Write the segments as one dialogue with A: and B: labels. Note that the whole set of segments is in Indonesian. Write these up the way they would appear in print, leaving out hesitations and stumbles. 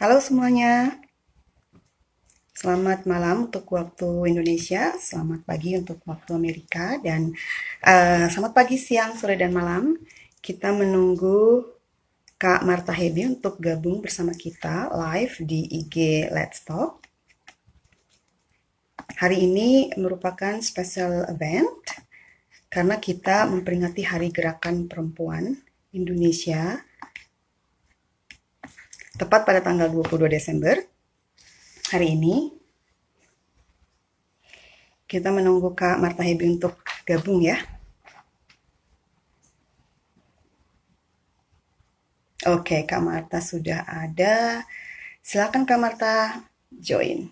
A: Halo semuanya, selamat malam untuk waktu Indonesia, selamat pagi untuk waktu Amerika, dan selamat pagi, siang, sore, dan malam. Kita menunggu Kak Marta Hebi untuk gabung bersama kita live di IG Let's Talk. Hari ini merupakan special event karena kita memperingati Hari Gerakan Perempuan Indonesia tepat pada tanggal 22 Desember. Hari ini kita menunggu Kak Marta Hebi untuk gabung ya. Oke, Kak Marta sudah ada. Silakan Kak Marta join.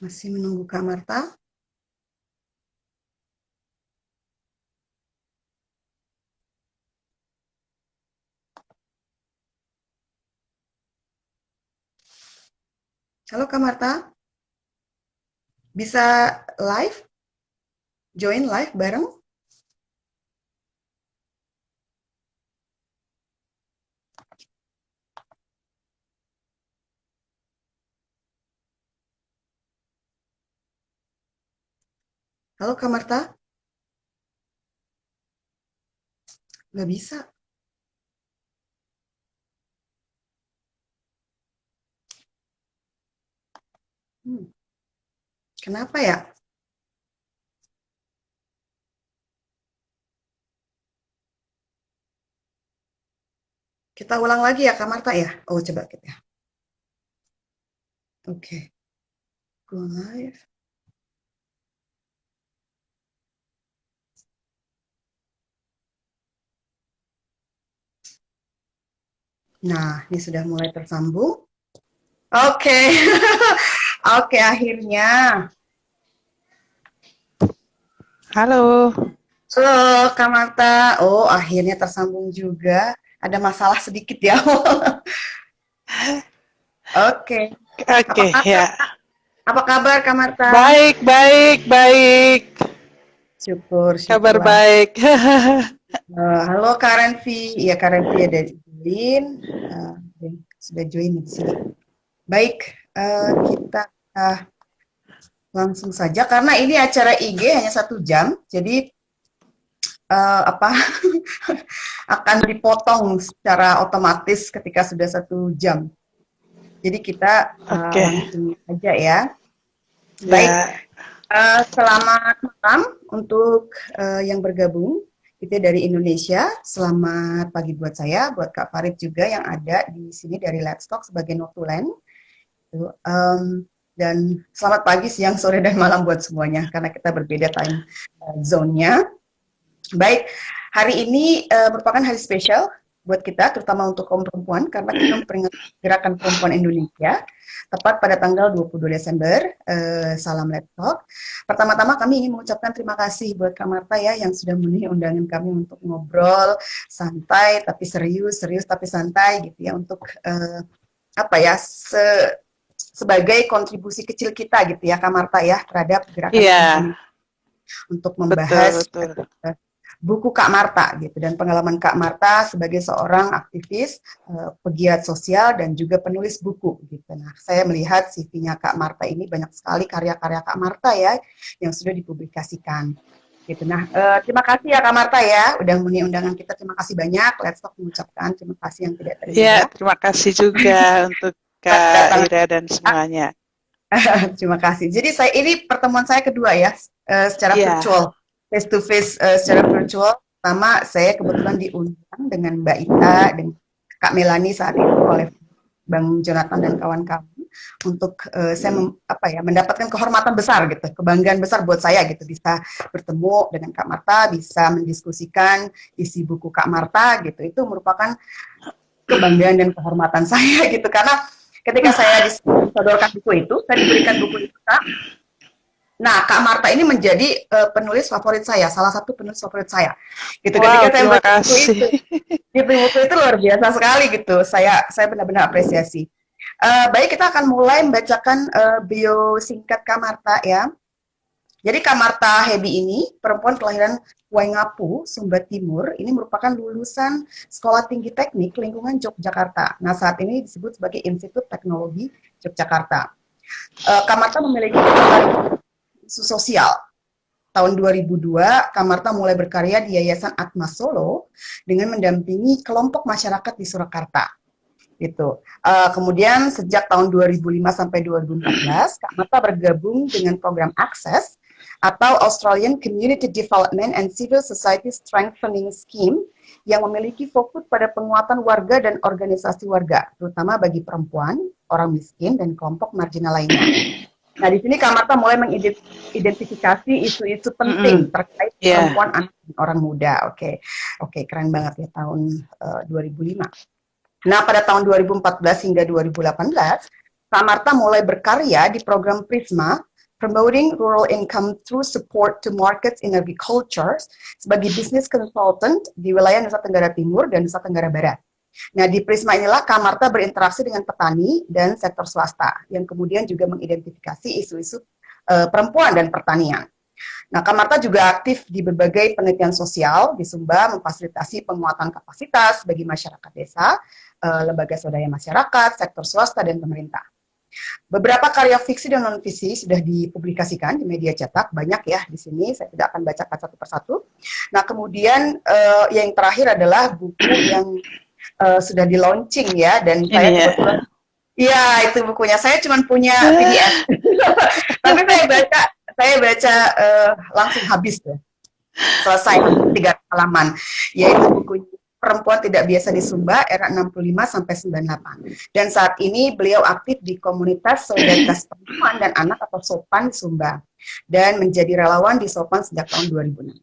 A: Masih menunggu Kak Marta. Halo Kak Marta, bisa live? Join live bareng? Halo Kak Marta, nggak bisa. Hmm, kenapa ya? Kita ulang lagi ya Kak Marta ya? Oh coba kita. Oke, go live. Nah, ini sudah mulai tersambung. Oke, oke akhirnya.
B: Halo.
A: Halo Kak Marta. Oh akhirnya tersambung juga. Ada masalah sedikit ya. Oke. Apa
B: Oke,
A: kabar?
B: ya.
A: Apa kabar Kak Marta?
B: Baik, baik, baik.
A: Syukur,
B: Kabar
A: syukurlah.
B: baik.
A: Halo Kak Renvi. Iya Kak Renvi ada join. Eh, sudah join di sini. Baik, kita langsung saja karena ini acara IG hanya 1 jam, jadi apa akan dipotong secara otomatis ketika sudah 1 jam. Jadi kita
B: Oke.
A: langsung aja ya. Baik,
B: Ya,
A: selamat malam untuk yang bergabung. Itu dari Indonesia. Selamat pagi buat saya, buat Kak Farid juga yang ada di sini dari Let's Talk sebagai notulen. Dan selamat pagi, siang, sore, dan malam buat semuanya karena kita berbeda time zone-nya. Baik, hari ini merupakan hari spesial buat kita, terutama untuk kaum perempuan, karena kita memperingati Gerakan Perempuan Indonesia, tepat pada tanggal 22 Desember. Salam Let's Talk. Pertama-tama kami ingin mengucapkan terima kasih buat Kak Marta ya, yang sudah memenuhi undangan kami untuk ngobrol, santai tapi serius, serius tapi santai gitu ya, untuk apa ya, sebagai kontribusi kecil kita gitu ya, Kak Marta ya, terhadap Gerakan Perempuan
B: iya,
A: Indonesia, untuk
B: betul,
A: membahas
B: betul.
A: buku Kak Marta gitu dan pengalaman Kak Marta sebagai seorang aktivis, pegiat sosial dan juga penulis buku gitu. Nah, saya melihat CV-nya Kak Marta ini banyak sekali karya-karya Kak Marta ya yang sudah dipublikasikan gitu. Nah, terima kasih ya Kak Marta ya udah memenuhi undangan kita. Terima kasih banyak. Let's Talk mengucapkan terima kasih yang tidak
B: Ya,
A: terhingga
B: terima kasih juga untuk Kak
A: kedatangan.
B: Ira dan semuanya.
A: Terima kasih. Jadi saya ini pertemuan saya kedua ya, secara
B: Iya,
A: virtual, face to face, secara virtual. Pertama saya kebetulan diundang dengan Mbak Ita dan Kak Melani saat itu oleh Bang Jonathan dan kawan-kawan untuk saya apa ya, mendapatkan kehormatan besar gitu, kebanggaan besar buat saya gitu bisa bertemu dengan Kak Marta, bisa mendiskusikan isi buku Kak Marta gitu. Itu merupakan kebanggaan dan kehormatan saya gitu karena Ketika saya disodorkan buku itu, saya diberikan buku itu, Kak. Nah, Kak Marta ini menjadi penulis favorit saya, salah satu penulis favorit saya. Gitu.
B: Wow,
A: Ketika saya
B: terima
A: baca buku
B: kasih.
A: itu, gitu, buku itu luar biasa sekali gitu. Saya benar-benar apresiasi. Baik, kita akan mulai membacakan bio singkat Kak Marta ya. Jadi Kak Marta Hebi ini perempuan kelahiran Waingapu, Sumba Timur, ini merupakan lulusan Sekolah Tinggi Teknik Lingkungan Yogyakarta. Nah, saat ini disebut sebagai Institut Teknologi Yogyakarta. Kak Marta memiliki isu sosial. Tahun 2002, Kak Marta mulai berkarya di Yayasan Atma Solo dengan mendampingi kelompok masyarakat di Surakarta. Gitu. Kemudian sejak tahun 2005 sampai 2014, Kak Marta bergabung dengan program Access atau Australian Community Development and Civil Society Strengthening Scheme yang memiliki fokus pada penguatan warga dan organisasi warga, terutama bagi perempuan, orang miskin, dan kelompok marginal lainnya. Nah, di sini Kak Marta mulai mengidentifikasi isu-isu penting terkait perempuan, anak, dan orang muda. Oke, keren banget ya tahun 2005. Nah, pada tahun 2014 hingga 2018, Kak Marta mulai berkarya di program Prisma, Promoting Rural Income Through Support to Markets in Agriculture sebagai business consultant di wilayah Nusa Tenggara Timur dan Nusa Tenggara Barat. Nah, di Prisma inilah Kak Marta berinteraksi dengan petani dan sektor swasta, yang kemudian juga mengidentifikasi isu-isu perempuan dan pertanian. Nah, Kak Marta juga aktif di berbagai penelitian sosial di Sumba, memfasilitasi penguatan kapasitas bagi masyarakat desa, lembaga swadaya masyarakat, sektor swasta, dan pemerintah. Beberapa karya fiksi dan non-fiksi sudah dipublikasikan di media cetak, banyak ya di sini, saya tidak akan bacakan satu persatu. Nah, kemudian yang terakhir adalah buku yang sudah di-launching ya, dan saya kebetulan, ya itu bukunya, saya cuma punya PDF, tapi saya baca langsung habis ya, selesai 3 halaman, yaitu bukunya Perempuan Tidak Biasa di Sumba, era 65 sampai 98. Dan saat ini beliau aktif di komunitas solidaritas perempuan dan anak atau SOPAN di Sumba, dan menjadi relawan di SOPAN sejak tahun 2006.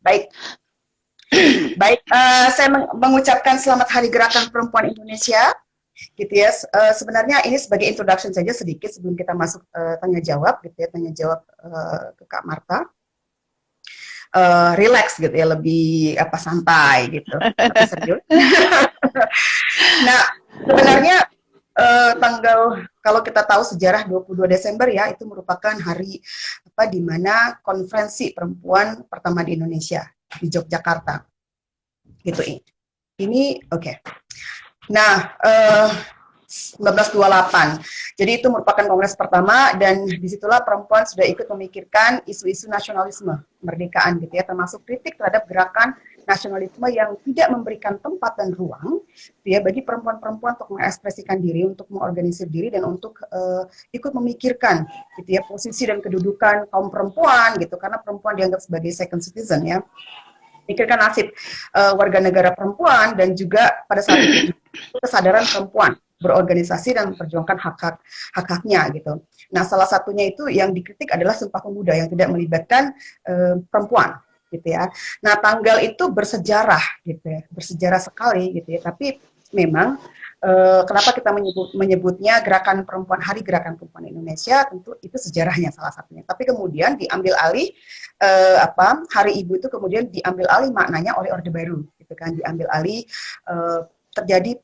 A: Baik, saya mengucapkan selamat Hari Gerakan Perempuan Indonesia, gitu ya. Sebenarnya ini sebagai introduction saja sedikit sebelum kita masuk tanya jawab, gitu ya, tanya jawab ke Kak Marta. Relax gitu ya, lebih santai gitu, tapi serius. Nah, sebenarnya tanggal, kalau kita tahu sejarah 22 Desember ya, itu merupakan hari di mana konferensi perempuan pertama di Indonesia di Yogyakarta. Gitu ini oke. Nah, 1928. Jadi itu merupakan kongres pertama, dan disitulah perempuan sudah ikut memikirkan isu-isu nasionalisme, kemerdekaan gitu ya, termasuk kritik terhadap gerakan nasionalisme yang tidak memberikan tempat dan ruang ya bagi perempuan-perempuan untuk mengekspresikan diri, untuk mengorganisir diri, dan untuk ikut memikirkan gitu ya posisi dan kedudukan kaum perempuan gitu, karena perempuan dianggap sebagai second citizen ya. Pikirkan nasib warga negara perempuan, dan juga pada saat itu kesadaran perempuan berorganisasi dan memperjuangkan hak-haknya gitu. Nah, salah satunya itu yang dikritik adalah Sumpah Pemuda yang tidak melibatkan perempuan gitu ya. Nah, tanggal itu bersejarah gitu ya, bersejarah sekali gitu ya. Tapi memang kenapa kita menyebutnya Gerakan Perempuan, Hari Gerakan Perempuan Indonesia, tentu itu sejarahnya salah satunya. Tapi kemudian diambil alih Hari Ibu itu kemudian diambil alih maknanya oleh Orde Baru gitu kan, diambil alih, terjadi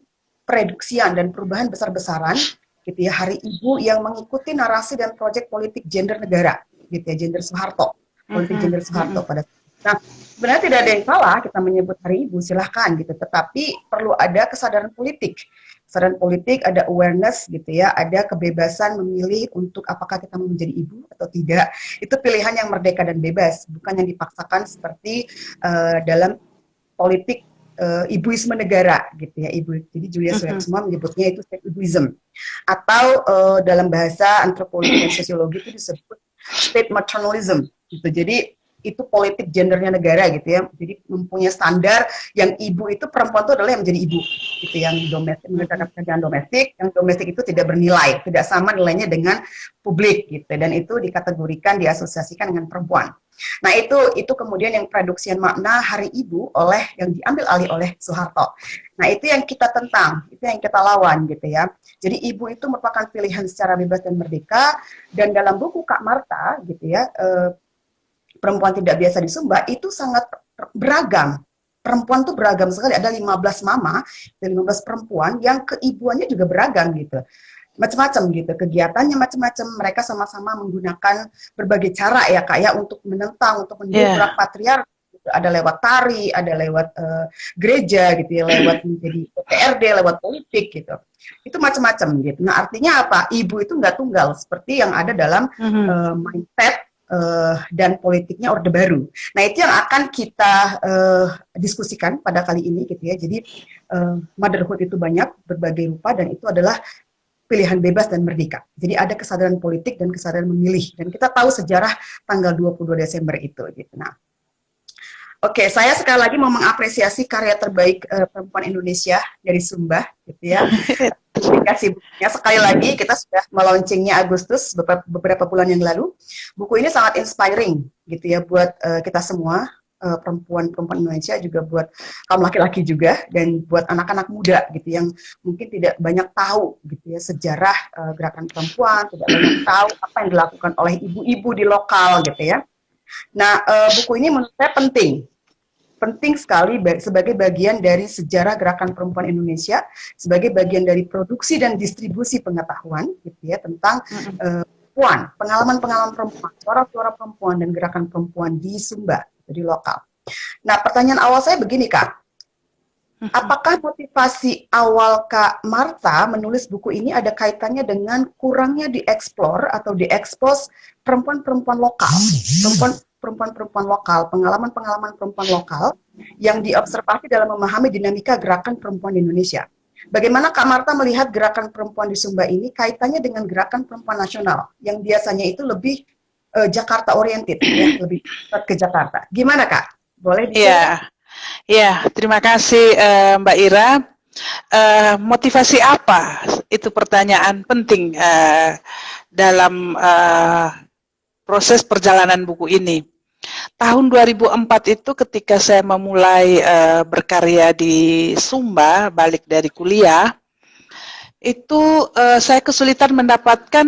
A: pereduksian dan perubahan besar-besaran gitu ya, Hari Ibu yang mengikuti narasi dan proyek politik gender negara gitu ya, gender Soeharto, politik gender Soeharto pada. Nah, sebenarnya tidak ada yang salah kita menyebut Hari Ibu, silahkan gitu, tetapi perlu ada kesadaran politik, ada awareness gitu ya, ada kebebasan memilih untuk apakah kita mau menjadi ibu atau tidak. Itu pilihan yang merdeka dan bebas, bukan yang dipaksakan seperti dalam politik ibuisme negara gitu ya, ibu. Jadi Julia Sureksma menyebutnya itu state ibuism, atau dalam bahasa antropologi dan sosiologi itu disebut state maternalism gitu. Jadi itu politik gendernya negara gitu ya. Jadi mempunyai standar yang ibu itu, perempuan itu adalah yang menjadi ibu gitu, yang domestik, mengerjakan pekerjaan domestik, yang domestik itu tidak bernilai, tidak sama nilainya dengan publik gitu, dan itu dikategorikan, diasosiasikan dengan perempuan. Nah itu kemudian yang produksian makna Hari Ibu yang diambil alih oleh Soeharto. Nah itu yang kita tentang, itu yang kita lawan gitu ya. Jadi ibu itu merupakan pilihan secara bebas dan merdeka, dan dalam buku Kak Marta gitu ya, Perempuan Tidak Biasa di Sumba itu sangat beragam. Perempuan tuh beragam sekali, ada 15 mama dan 15 perempuan yang keibuannya juga beragam gitu. Macam-macam gitu, kegiatannya macam-macam, mereka sama-sama menggunakan berbagai cara ya Kak ya untuk menentang, untuk mendobrak patriarki gitu. Ada lewat tari, ada lewat gereja gitu ya, lewat menjadi PRD, lewat politik gitu. Itu macam-macam gitu. Nah artinya apa? Ibu itu nggak tunggal seperti yang ada dalam mindset dan politiknya Orde Baru. Nah itu yang akan kita diskusikan pada kali ini gitu ya. Jadi motherhood itu banyak, berbagai rupa, dan itu adalah pilihan bebas dan merdeka. Jadi ada kesadaran politik dan kesadaran memilih. Dan kita tahu sejarah tanggal 22 Desember itu. Gitu. Nah, oke, saya sekali lagi mau mengapresiasi karya terbaik perempuan Indonesia dari Sumba, gitu ya. Terima kasih bukunya. Sekali lagi kita sudah melaunchingnya Agustus beberapa bulan yang lalu. Buku ini sangat inspiring, gitu ya, buat kita semua. Perempuan-perempuan Indonesia, juga buat kaum laki-laki juga, dan buat anak-anak muda gitu yang mungkin tidak banyak tahu gitu ya sejarah gerakan perempuan, tidak banyak tahu apa yang dilakukan oleh ibu-ibu di lokal gitu ya. Nah buku ini menurut saya penting sekali sebagai bagian dari sejarah gerakan perempuan Indonesia, sebagai bagian dari produksi dan distribusi pengetahuan gitu ya tentang perempuan, pengalaman-pengalaman perempuan, suara-suara perempuan dan gerakan perempuan di Sumba, di lokal. Nah, pertanyaan awal saya begini, Kak. Apakah motivasi awal Kak Marta menulis buku ini ada kaitannya dengan kurangnya dieksplor atau diekspos perempuan-perempuan lokal, perempuan-perempuan lokal, pengalaman-pengalaman perempuan lokal yang diobservasi dalam memahami dinamika gerakan perempuan di Indonesia? Bagaimana Kak Marta melihat gerakan perempuan di Sumba ini kaitannya dengan gerakan perempuan nasional yang biasanya itu lebih Jakarta oriented, ya, lebih ke Jakarta. Gimana Kak? Boleh
B: Iya, ya, terima kasih Mbak Ira. Motivasi apa? Itu pertanyaan penting dalam proses perjalanan buku ini. Tahun 2004 itu ketika saya memulai berkarya di Sumba, balik dari kuliah, itu saya kesulitan mendapatkan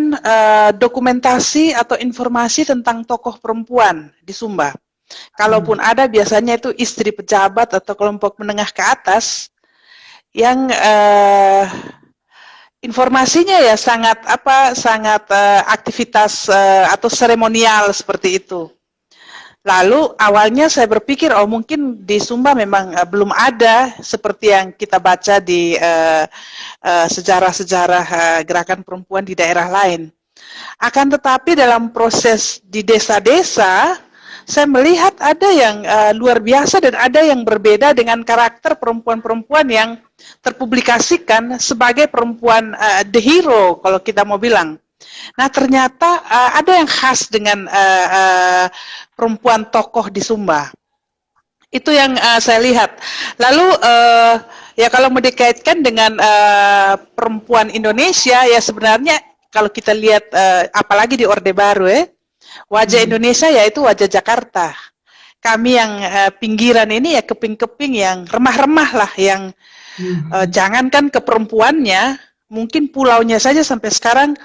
B: dokumentasi atau informasi tentang tokoh perempuan di Sumba. Kalaupun ada, biasanya itu istri pejabat atau kelompok menengah ke atas yang informasinya ya sangat aktivitas atau seremonial seperti itu. Lalu awalnya saya berpikir, oh mungkin di Sumba memang belum ada seperti yang kita baca di sejarah-sejarah gerakan perempuan di daerah lain. Akan tetapi dalam proses di desa-desa, saya melihat ada yang luar biasa dan ada yang berbeda dengan karakter perempuan-perempuan yang terpublikasikan sebagai perempuan the hero, kalau kita mau bilang. Nah ternyata ada yang khas dengan perempuan tokoh di Sumba. Itu yang saya lihat. Lalu ya kalau mau dikaitkan dengan perempuan Indonesia, ya sebenarnya kalau kita lihat apalagi di Orde Baru wajah Indonesia yaitu wajah Jakarta. Kami yang pinggiran ini ya keping-keping yang remah-remah lah, yang jangankan ke perempuannya, mungkin pulaunya saja sampai sekarang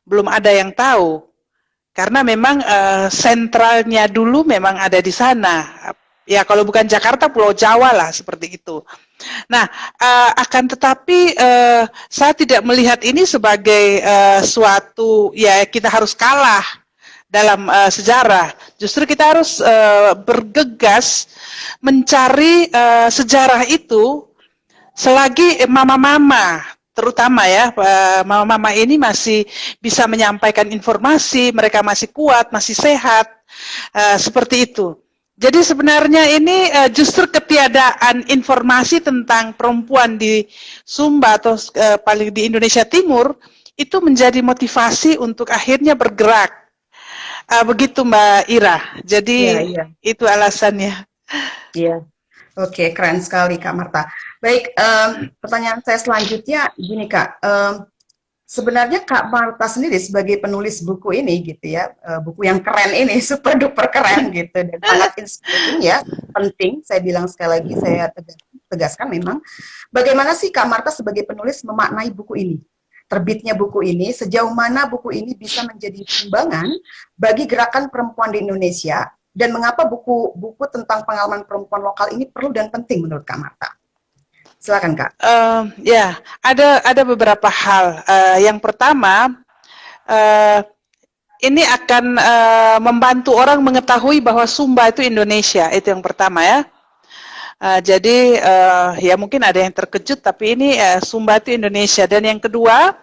B: belum ada yang tahu. Karena memang sentralnya dulu memang ada di sana. Ya kalau bukan Jakarta, Pulau Jawa lah seperti itu. Nah, akan tetapi saya tidak melihat ini sebagai suatu ya kita harus kalah dalam sejarah. Justru kita harus bergegas mencari sejarah itu selagi mama-mama, terutama ya mama-mama ini masih bisa menyampaikan informasi, mereka masih kuat, masih sehat, seperti itu. Jadi sebenarnya ini justru ketiadaan informasi tentang perempuan di Sumba atau paling di Indonesia Timur itu menjadi motivasi untuk akhirnya bergerak. Begitu Mbak Ira.
A: Iya,
B: Jadi
A: iya.
B: itu alasannya.
A: Iya. Oke, keren sekali Kak Marta. Baik, pertanyaan saya selanjutnya gini Kak, sebenarnya Kak Marta sendiri sebagai penulis buku ini gitu ya, buku yang keren ini, super duper keren gitu dan sangat inspiring ya, penting. Saya bilang sekali lagi, saya tegaskan memang. Bagaimana sih Kak Marta sebagai penulis memaknai buku ini? Terbitnya buku ini, sejauh mana buku ini bisa menjadi sumbangan bagi gerakan perempuan di Indonesia dan mengapa buku-buku tentang pengalaman perempuan lokal ini perlu dan penting menurut Kak Marta? Silakan Kak.
B: Ya, ada beberapa hal. Yang pertama, uh, ini akan membantu orang mengetahui bahwa Sumba itu Indonesia. Itu yang pertama ya. Jadi ya mungkin ada yang terkejut, tapi ini Sumba itu Indonesia. Dan yang kedua,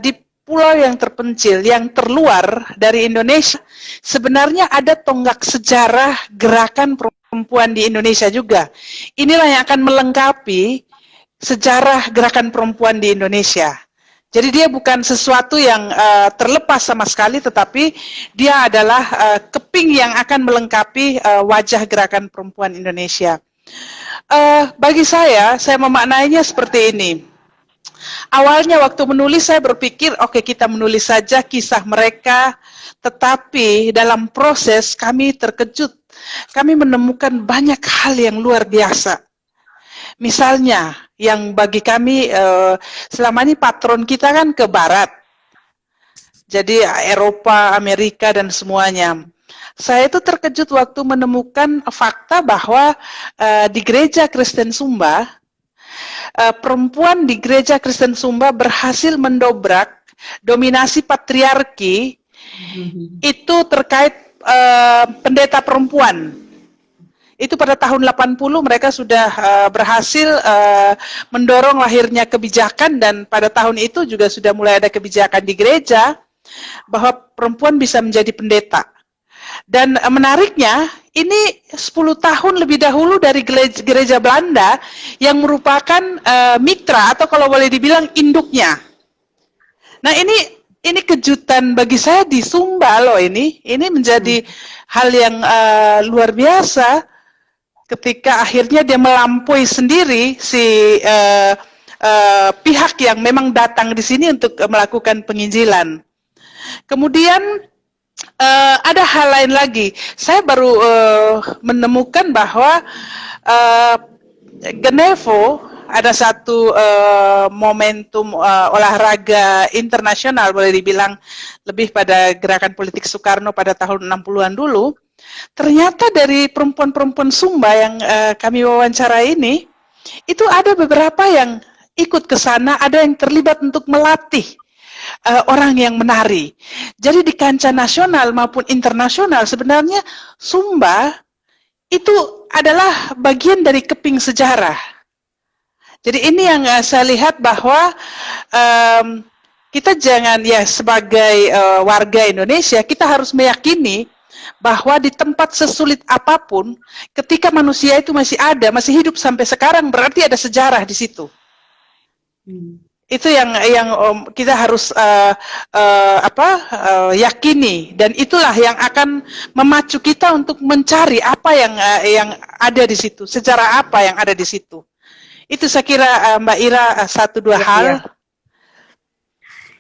B: di pulau yang terpencil, yang terluar dari Indonesia, sebenarnya ada tonggak sejarah gerakan perempuan di Indonesia juga. Inilah yang akan melengkapi sejarah gerakan perempuan di Indonesia. Jadi dia bukan sesuatu yang terlepas sama sekali, tetapi dia adalah keping yang akan melengkapi wajah gerakan perempuan Indonesia. Bagi saya memaknainya seperti ini. Awalnya waktu menulis saya berpikir, oke, kita menulis saja kisah mereka, tetapi dalam proses kami terkejut. Kami menemukan banyak hal yang luar biasa. Misalnya, yang bagi kami selama ini patron kita kan ke barat. Jadi Eropa, Amerika, dan semuanya. Saya itu terkejut waktu menemukan fakta bahwa di gereja Kristen Sumba, perempuan di gereja Kristen Sumba berhasil mendobrak dominasi patriarki itu terkait pendeta perempuan. Itu pada tahun 80 mereka sudah berhasil mendorong lahirnya kebijakan, dan pada tahun itu juga sudah mulai ada kebijakan di gereja bahwa perempuan bisa menjadi pendeta. Dan menariknya, ini 10 tahun lebih dahulu dari gereja Belanda yang merupakan mitra atau kalau boleh dibilang induknya. Nah, ini kejutan bagi saya di Sumba loh ini. Ini menjadi hal yang luar biasa ketika akhirnya dia melampaui sendiri si pihak yang memang datang di sini untuk melakukan penginjilan. Kemudian ada hal lain lagi. Saya baru menemukan bahwa Genevo ada satu momentum olahraga internasional, boleh dibilang lebih pada gerakan politik Soekarno pada tahun 60-an dulu. Ternyata dari perempuan-perempuan Sumba yang kami wawancara ini, itu ada beberapa yang ikut ke sana, ada yang terlibat untuk melatih orang yang menari. Jadi di kancah nasional maupun internasional sebenarnya Sumba itu adalah bagian dari keping sejarah. Jadi ini yang saya lihat bahwa kita jangan ya sebagai warga Indonesia kita harus meyakini bahwa di tempat sesulit apapun ketika manusia itu masih ada, masih hidup sampai sekarang berarti ada sejarah di situ. Itu yang kita harus yakini, dan itulah yang akan memacu kita untuk mencari apa yang ada di situ, sejarah apa yang ada di situ. Itu saya kira Mbak Ira satu dua hal.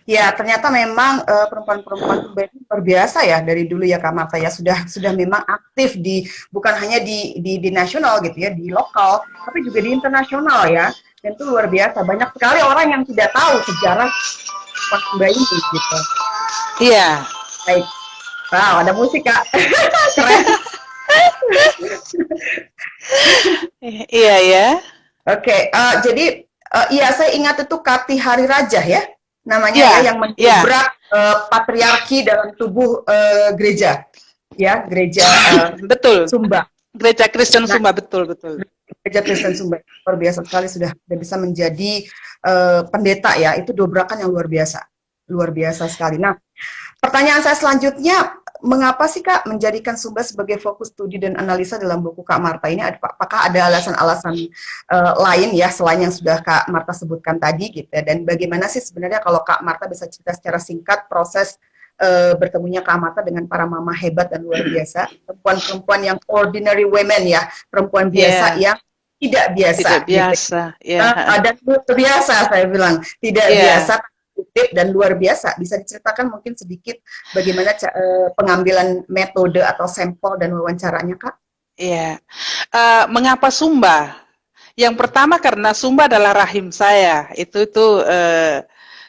A: Ya, ternyata memang perempuan-perempuan Sumba itu luar biasa ya dari dulu ya Kak Marta ya, sudah memang aktif di bukan hanya di nasional gitu ya, di lokal, tapi juga di internasional ya. Dan itu luar biasa, banyak sekali orang yang tidak tahu sejarah Sumba ini gitu.
B: Iya.
A: Baik. Wow, ada musik Kak. Keren.
B: Iya ya.
A: Oke, jadi iya saya ingat itu Kati Hari Raja ya, namanya ya, yang mendobrak patriarki dalam tubuh gereja, ya gereja
B: betul.
A: Sumba.
B: Gereja Kristen Sumba, betul.
A: Gereja Kristen Sumba luar biasa sekali, sudah bisa menjadi pendeta ya, itu dobrakan yang luar biasa sekali. Nah, pertanyaan saya selanjutnya, mengapa sih Kak menjadikan Sumba sebagai fokus studi dan analisa dalam buku Kak Marta ini? Apakah ada alasan-alasan lain ya selain yang sudah Kak Marta sebutkan tadi gitu? Dan bagaimana sih sebenarnya kalau Kak Marta bisa cerita secara singkat proses bertemunya Kak Amata dengan para mama hebat dan luar biasa, perempuan-perempuan yang ordinary women ya, perempuan biasa
B: Yeah,
A: yang tidak biasa
B: tidak
A: gitu.
B: biasa. Yeah.
A: Dan luar biasa saya bilang, tidak
B: Yeah.
A: biasa dan luar biasa. Bisa diceritakan mungkin sedikit bagaimana pengambilan metode atau sampel dan wawancaranya, Kak?
B: Iya. Mengapa Sumba? Yang pertama karena Sumba adalah rahim saya.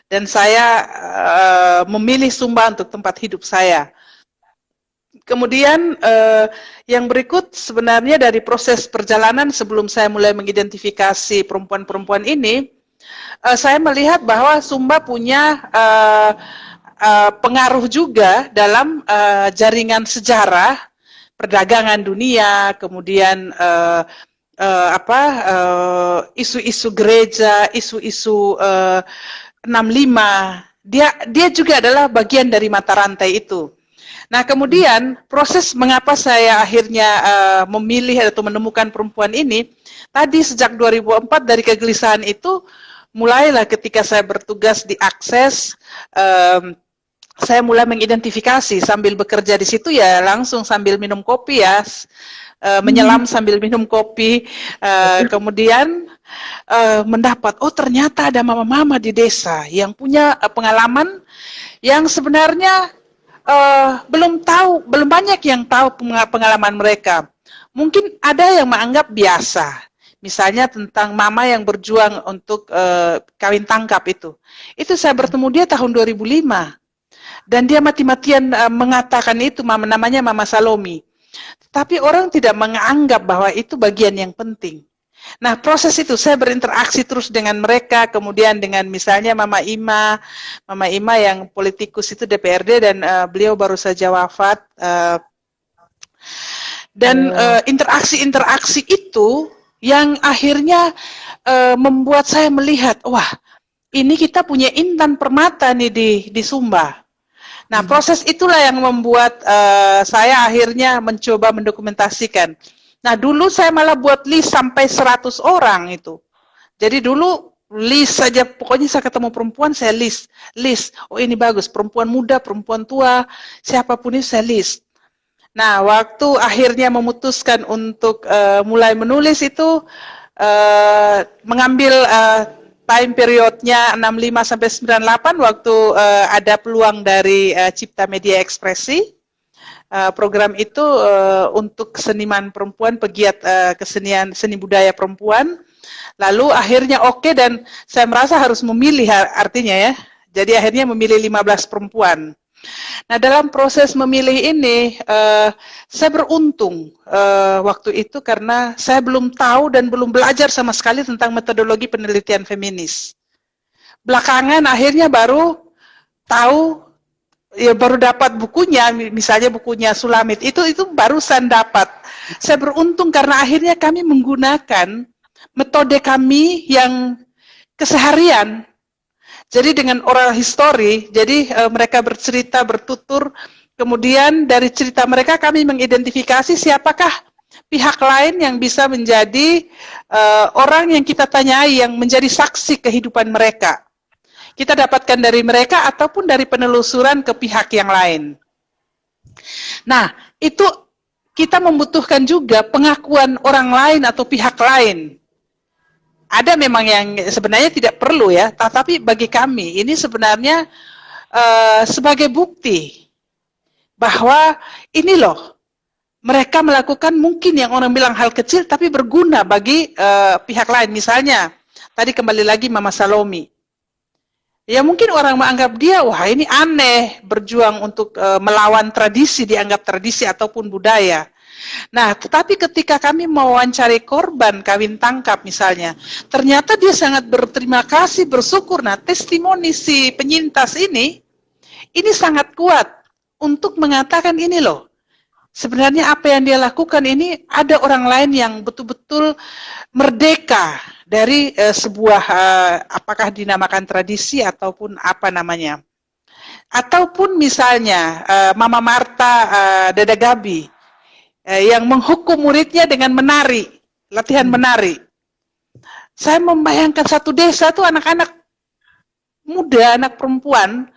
B: Dan saya memilih Sumba untuk tempat hidup saya. Kemudian yang berikut sebenarnya dari proses perjalanan sebelum saya mulai mengidentifikasi perempuan-perempuan ini, saya melihat bahwa Sumba punya pengaruh juga dalam jaringan sejarah perdagangan dunia, kemudian isu-isu gereja, isu-isu 65. Dia juga adalah bagian dari mata rantai itu. Nah, kemudian proses mengapa saya akhirnya memilih atau menemukan perempuan ini, tadi sejak 2004 dari kegelisahan itu, mulailah ketika saya bertugas di Akses, saya mulai mengidentifikasi sambil bekerja di situ ya langsung sambil minum kopi ya, menyelam sambil minum kopi, kemudian mendapat, oh ternyata ada mama-mama di desa yang punya pengalaman yang sebenarnya belum banyak yang tahu pengalaman mereka. Mungkin ada yang menganggap biasa. Misalnya tentang mama yang berjuang untuk kawin tangkap itu. Itu saya bertemu dia tahun 2005. Dan dia mati-matian mengatakan itu, namanya Mama Salomi. Tapi orang tidak menganggap bahwa itu bagian yang penting. Nah, proses itu saya berinteraksi terus dengan mereka, kemudian dengan misalnya Mama Ima yang politikus itu DPRD dan beliau baru saja wafat. Interaksi-interaksi itu yang akhirnya membuat saya melihat, wah, ini kita punya Intan Permata nih di Sumba. Nah, proses itulah yang membuat saya akhirnya mencoba mendokumentasikan. Nah, dulu saya malah buat list sampai 100 orang itu. Jadi dulu list saja, pokoknya saya ketemu perempuan, saya list. Oh ini bagus, perempuan muda, perempuan tua, siapapun itu saya list. Nah, waktu akhirnya memutuskan untuk mulai menulis itu, mengambil time periodnya 65 sampai 98 waktu ada peluang dari Cipta Media Ekspresi. Program itu untuk seniman perempuan, pegiat kesenian seni budaya perempuan. Lalu akhirnya oke, dan saya merasa harus memilih artinya ya. Jadi akhirnya memilih 15 perempuan. Nah, dalam proses memilih ini saya beruntung waktu itu karena saya belum tahu dan belum belajar sama sekali tentang metodologi penelitian feminis. Belakangan akhirnya baru tahu, ya baru dapat bukunya, misalnya bukunya Sulamit itu barusan dapat. Saya beruntung karena akhirnya kami menggunakan metode kami yang keseharian. Jadi dengan oral history, jadi mereka bercerita, bertutur, kemudian dari cerita mereka kami mengidentifikasi siapakah pihak lain yang bisa menjadi orang yang kita tanyai, yang menjadi saksi kehidupan mereka. Kita dapatkan dari mereka ataupun dari penelusuran ke pihak yang lain. Nah, itu kita membutuhkan juga pengakuan orang lain atau pihak lain. Ada memang yang sebenarnya tidak perlu ya, tapi bagi kami ini sebenarnya sebagai bukti bahwa ini loh, mereka melakukan mungkin yang orang bilang hal kecil tapi berguna bagi pihak lain. Misalnya, tadi kembali lagi Mama Salomi. Ya mungkin orang menganggap dia, wah ini aneh, berjuang untuk melawan tradisi, dianggap tradisi ataupun budaya. Nah, tetapi ketika kami mewawancari korban kawin tangkap misalnya, ternyata dia sangat berterima kasih, bersyukur. Nah, testimoni si penyintas ini sangat kuat untuk mengatakan ini loh, sebenarnya apa yang dia lakukan ini ada orang lain yang betul-betul merdeka dari sebuah apakah dinamakan tradisi ataupun apa namanya. Ataupun misalnya Mama Marta Dada Gabi yang menghukum muridnya dengan menari, latihan menari. Saya membayangkan satu desa tuh anak-anak muda, anak perempuan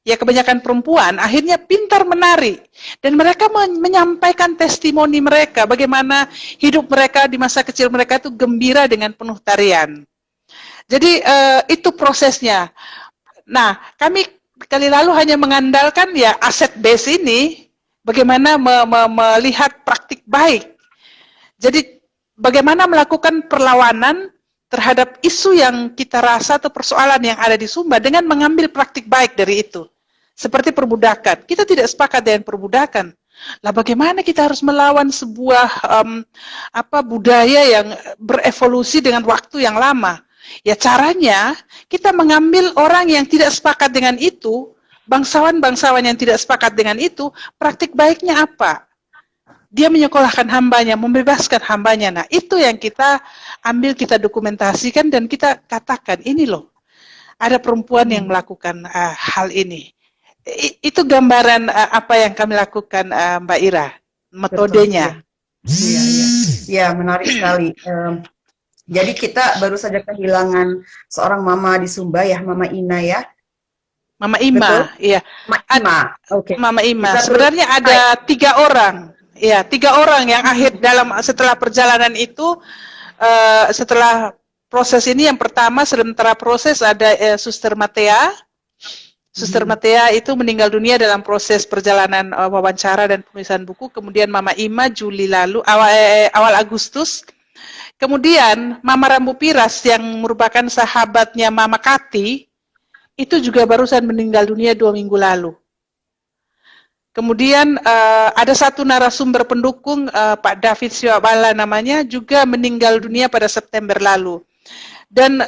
B: ya kebanyakan perempuan, akhirnya pintar menari. Dan mereka menyampaikan testimoni mereka, bagaimana hidup mereka di masa kecil mereka itu gembira dengan penuh tarian. Jadi itu prosesnya. Nah, kami kali lalu hanya mengandalkan ya aset base ini, bagaimana melihat praktik baik. Jadi bagaimana melakukan perlawanan terhadap isu yang kita rasa atau persoalan yang ada di Sumba dengan mengambil praktik baik dari itu. Seperti perbudakan. Kita tidak sepakat dengan perbudakan. Lah bagaimana kita harus melawan sebuah budaya yang berevolusi dengan waktu yang lama? Ya caranya kita mengambil orang yang tidak sepakat dengan itu, bangsawan-bangsawan yang tidak sepakat dengan itu, praktik baiknya apa? Dia menyekolahkan hambanya, membebaskan hambanya. Nah itu yang kita ambil, kita dokumentasikan dan kita katakan, ini loh, ada perempuan yang melakukan hal ini. Itu gambaran apa yang kami lakukan, Mbak Ira, metodenya.
A: Iya, iya. Ya, menarik sekali. Jadi kita baru saja kehilangan seorang mama di Sumba ya, Mama Ina ya.
B: Mama Ima,
A: betul?
B: iya.
A: Mama Ima, oke.
B: Mama Ima.
A: Kita
B: Sebenarnya ada 3 orang. Ya, 3 orang yang setelah perjalanan itu, setelah proses ini yang pertama sementara proses ada Suster Matea. Suster Matea itu meninggal dunia dalam proses perjalanan wawancara dan penulisan buku. Kemudian Mama Ima Juli lalu awal Agustus. Kemudian Mama Rambu Piras yang merupakan sahabatnya Mama Kati itu juga barusan meninggal dunia 2 minggu lalu. Kemudian ada satu narasumber pendukung Pak David Siwabala namanya juga meninggal dunia pada September lalu. Dan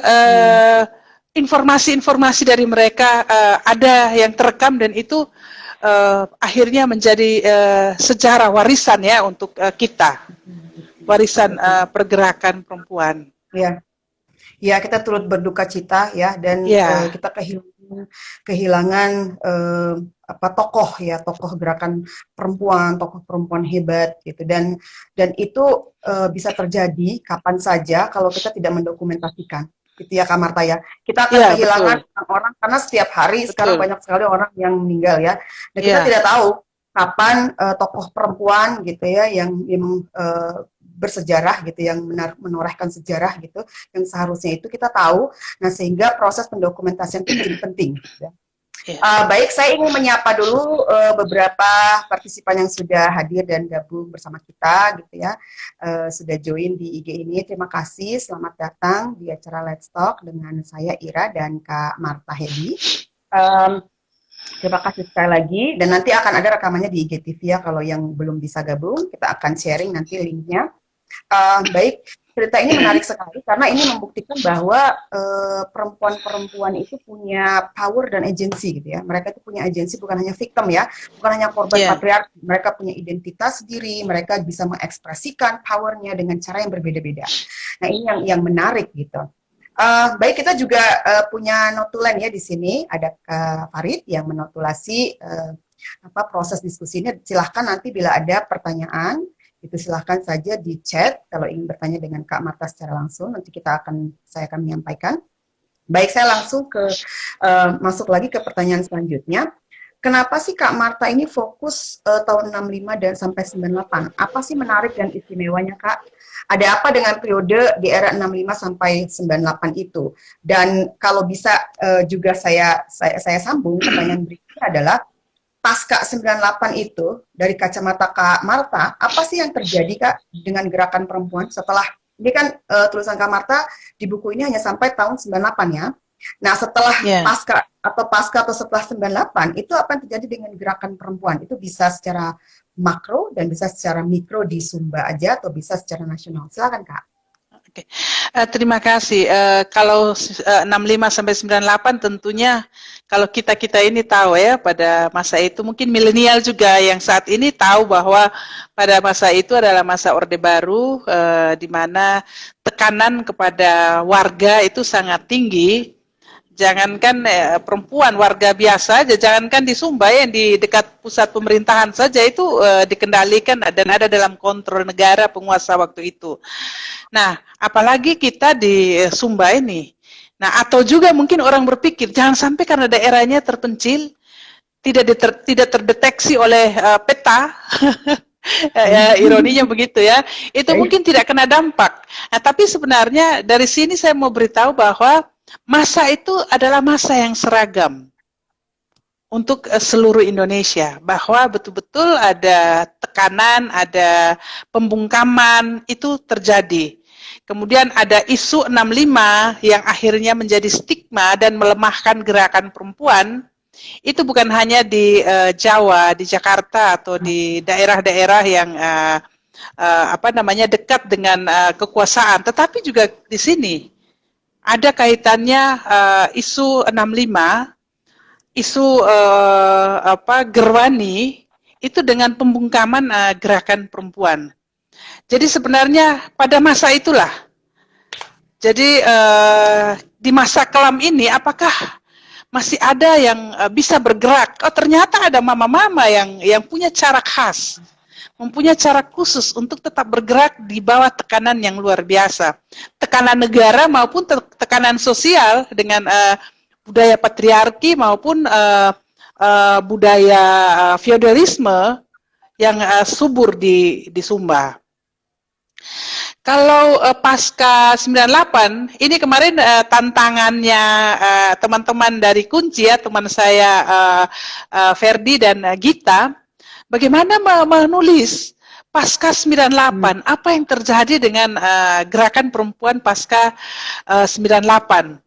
B: informasi-informasi dari mereka ada yang terekam dan itu akhirnya menjadi sejarah warisan ya untuk kita, warisan pergerakan perempuan.
A: Ya, ya kita turut berduka cita ya dan kita kehilangan tokoh gerakan perempuan, tokoh perempuan hebat gitu dan itu bisa terjadi kapan saja kalau kita tidak mendokumentasikan. Gitu ya Kak Marta ya. Kita akan kehilangan orang karena setiap hari sekarang banyak sekali orang yang meninggal ya. Dan kita tidak tahu kapan tokoh perempuan gitu ya yang bersejarah gitu, yang menorehkan sejarah gitu, yang seharusnya itu kita tahu. Nah sehingga proses pendokumentasian itu menjadi penting. Gitu ya. Baik, saya ingin menyapa dulu beberapa partisipan yang sudah hadir dan gabung bersama kita, gitu ya, sudah join di IG ini. Terima kasih, selamat datang di acara Let's Talk dengan saya Ira dan Kak Marta Hedi. Terima kasih sekali lagi, dan nanti akan ada rekamannya di IGTV ya, kalau yang belum bisa gabung, kita akan sharing nanti linknya. Baik. Cerita ini menarik sekali karena ini membuktikan bahwa perempuan-perempuan itu punya power dan agensi gitu ya. Mereka itu punya agensi, bukan hanya victim ya, bukan hanya korban patriarki. Mereka punya identitas sendiri, mereka bisa mengekspresikan powernya dengan cara yang berbeda-beda. Nah ini yang menarik gitu. Baik, kita juga punya notulen ya di sini. Ada Kak Farid yang menotulasi proses diskusi ini. Silahkan nanti bila ada pertanyaan itu silahkan saja di chat kalau ingin bertanya dengan Kak Marta secara langsung, nanti saya akan menyampaikan. Baik, saya langsung masuk lagi ke pertanyaan selanjutnya. Kenapa sih Kak Marta ini fokus tahun 65 dan sampai 98? Apa sih menarik dan istimewanya Kak? Ada apa dengan periode di era 65 sampai 98 itu? Dan kalau bisa juga saya sambung, pertanyaan berikutnya adalah pasca 98 itu, dari kacamata Kak Marta, apa sih yang terjadi Kak dengan gerakan perempuan setelah, ini kan tulisan Kak Marta di buku ini hanya sampai tahun 98 ya. Nah setelah pasca atau setelah 98, itu apa yang terjadi dengan gerakan perempuan? Itu bisa secara makro dan bisa secara mikro di Sumba aja atau bisa secara nasional. Silakan Kak.
B: Oke. Terima kasih. Kalau 65 sampai 98 tentunya kalau kita ini tahu ya pada masa itu, mungkin milenial juga yang saat ini tahu bahwa pada masa itu adalah masa Orde Baru, di mana tekanan kepada warga itu sangat tinggi. Jangankan perempuan, warga biasa aja, jangankan di Sumba yang di dekat pusat pemerintahan saja itu dikendalikan dan ada dalam kontrol negara penguasa waktu itu. Nah, apalagi kita di Sumba ini. Nah, atau juga mungkin orang berpikir, jangan sampai karena daerahnya terpencil, tidak terdeteksi oleh peta. Ya, ironinya begitu ya. Itu mungkin tidak kena dampak. Nah, tapi sebenarnya dari sini saya mau beritahu bahwa masa itu adalah masa yang seragam untuk seluruh Indonesia, bahwa betul-betul ada tekanan, ada pembungkaman itu terjadi. Kemudian ada isu 65 yang akhirnya menjadi stigma dan melemahkan gerakan perempuan. Itu bukan hanya di Jawa, di Jakarta atau di daerah-daerah yang dekat dengan kekuasaan, tetapi juga di sini ada kaitannya isu 65, isu Gerwani itu dengan pembungkaman gerakan perempuan. Jadi sebenarnya pada masa itulah, jadi di masa kelam ini apakah masih ada yang bisa bergerak? Oh, ternyata ada mama-mama yang punya cara khas, mempunyai cara khusus untuk tetap bergerak di bawah tekanan yang luar biasa. Tekanan negara maupun tekanan sosial dengan budaya patriarki maupun budaya feodalisme yang subur di Sumba. Kalau pasca 98, ini kemarin tantangannya teman-teman dari Kunci ya, teman saya Ferdi dan Gita, bagaimana menulis pasca 98, apa yang terjadi dengan gerakan perempuan pasca 98.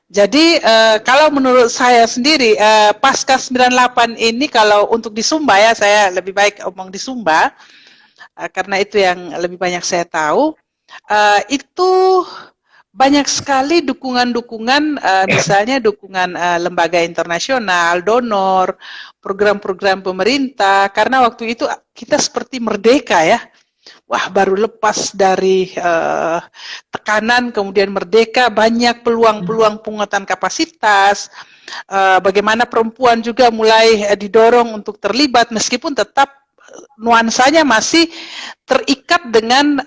B: Jadi kalau menurut saya sendiri pasca 98 ini kalau untuk di Sumba ya, saya lebih baik omong di Sumba karena itu yang lebih banyak saya tahu, itu banyak sekali dukungan-dukungan, misalnya dukungan lembaga internasional, donor, program-program pemerintah, karena waktu itu kita seperti merdeka ya. Wah, baru lepas dari tekanan, kemudian merdeka, banyak peluang-peluang penguatan kapasitas, bagaimana perempuan juga mulai didorong untuk terlibat, meskipun tetap nuansanya masih terikat dengan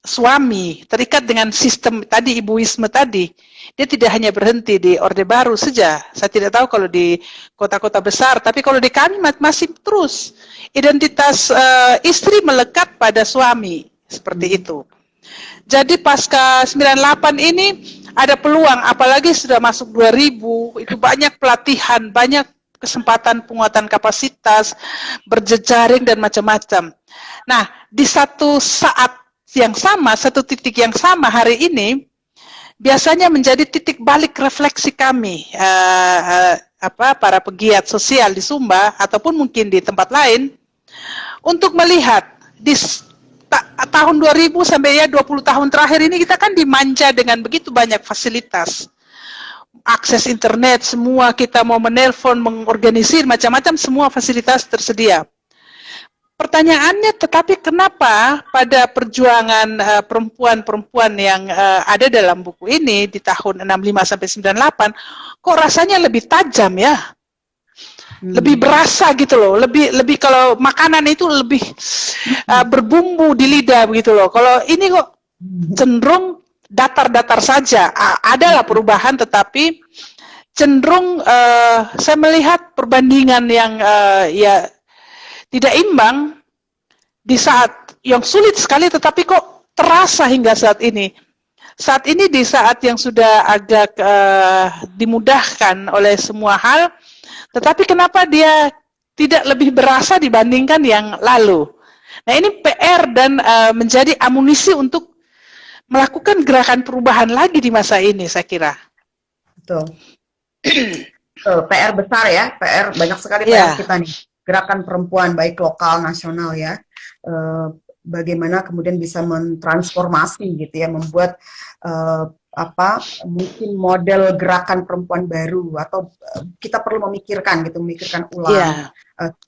B: suami, terikat dengan sistem tadi, ibuisme tadi. Dia tidak hanya berhenti di Orde Baru saja. Saya tidak tahu kalau di kota-kota besar, tapi kalau di kami masih terus. Identitas istri melekat pada suami, seperti itu. Jadi pasca 98 ini ada peluang, apalagi sudah masuk 2000, itu banyak pelatihan, banyak kesempatan penguatan kapasitas, berjejaring dan macam-macam. Nah, di satu saat yang sama, satu titik yang sama hari ini, biasanya menjadi titik balik refleksi kami, para pegiat sosial di Sumba ataupun mungkin di tempat lain, untuk melihat di tahun 2000 sampai ya 20 tahun terakhir ini kita kan dimanja dengan begitu banyak fasilitas. Akses internet, semua kita mau menelpon, mengorganisir, macam-macam, semua fasilitas tersedia. Pertanyaannya, tetapi kenapa pada perjuangan perempuan-perempuan yang ada dalam buku ini di tahun 65 sampai 98, kok rasanya lebih tajam ya? Lebih berasa gitu loh, lebih kalau makanan itu lebih berbumbu di lidah begitu loh. Kalau ini kok cenderung datar-datar saja. Adalah perubahan, tetapi cenderung saya melihat perbandingan yang ya tidak imbang di saat yang sulit sekali, tetapi kok terasa hingga saat ini. Saat ini di saat yang sudah agak dimudahkan oleh semua hal, tetapi kenapa dia tidak lebih berasa dibandingkan yang lalu? Nah, ini PR dan menjadi amunisi untuk melakukan gerakan perubahan lagi di masa ini, saya kira.
A: Betul. PR besar ya, PR banyak sekali PR kita nih. Gerakan perempuan baik lokal, nasional ya. Bagaimana kemudian bisa mentransformasi gitu ya, membuat mungkin model gerakan perempuan baru, atau kita perlu memikirkan ulang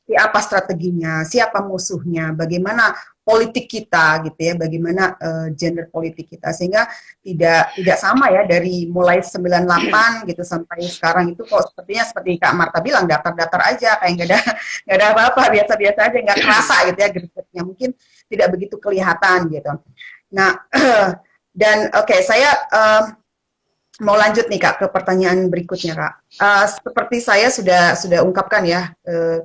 A: siapa strateginya, siapa musuhnya, bagaimana politik kita gitu ya, bagaimana gender politik kita, sehingga tidak sama ya dari mulai 98 gitu sampai sekarang itu kok sepertinya seperti Kak Marta bilang datar-datar aja, kayak nggak ada apa-apa, biasa-biasa aja, nggak kerasa gitu ya gregetnya, mungkin tidak begitu kelihatan gitu. Nah dan saya mau lanjut nih Kak ke pertanyaan berikutnya Kak. Seperti saya sudah ungkapkan ya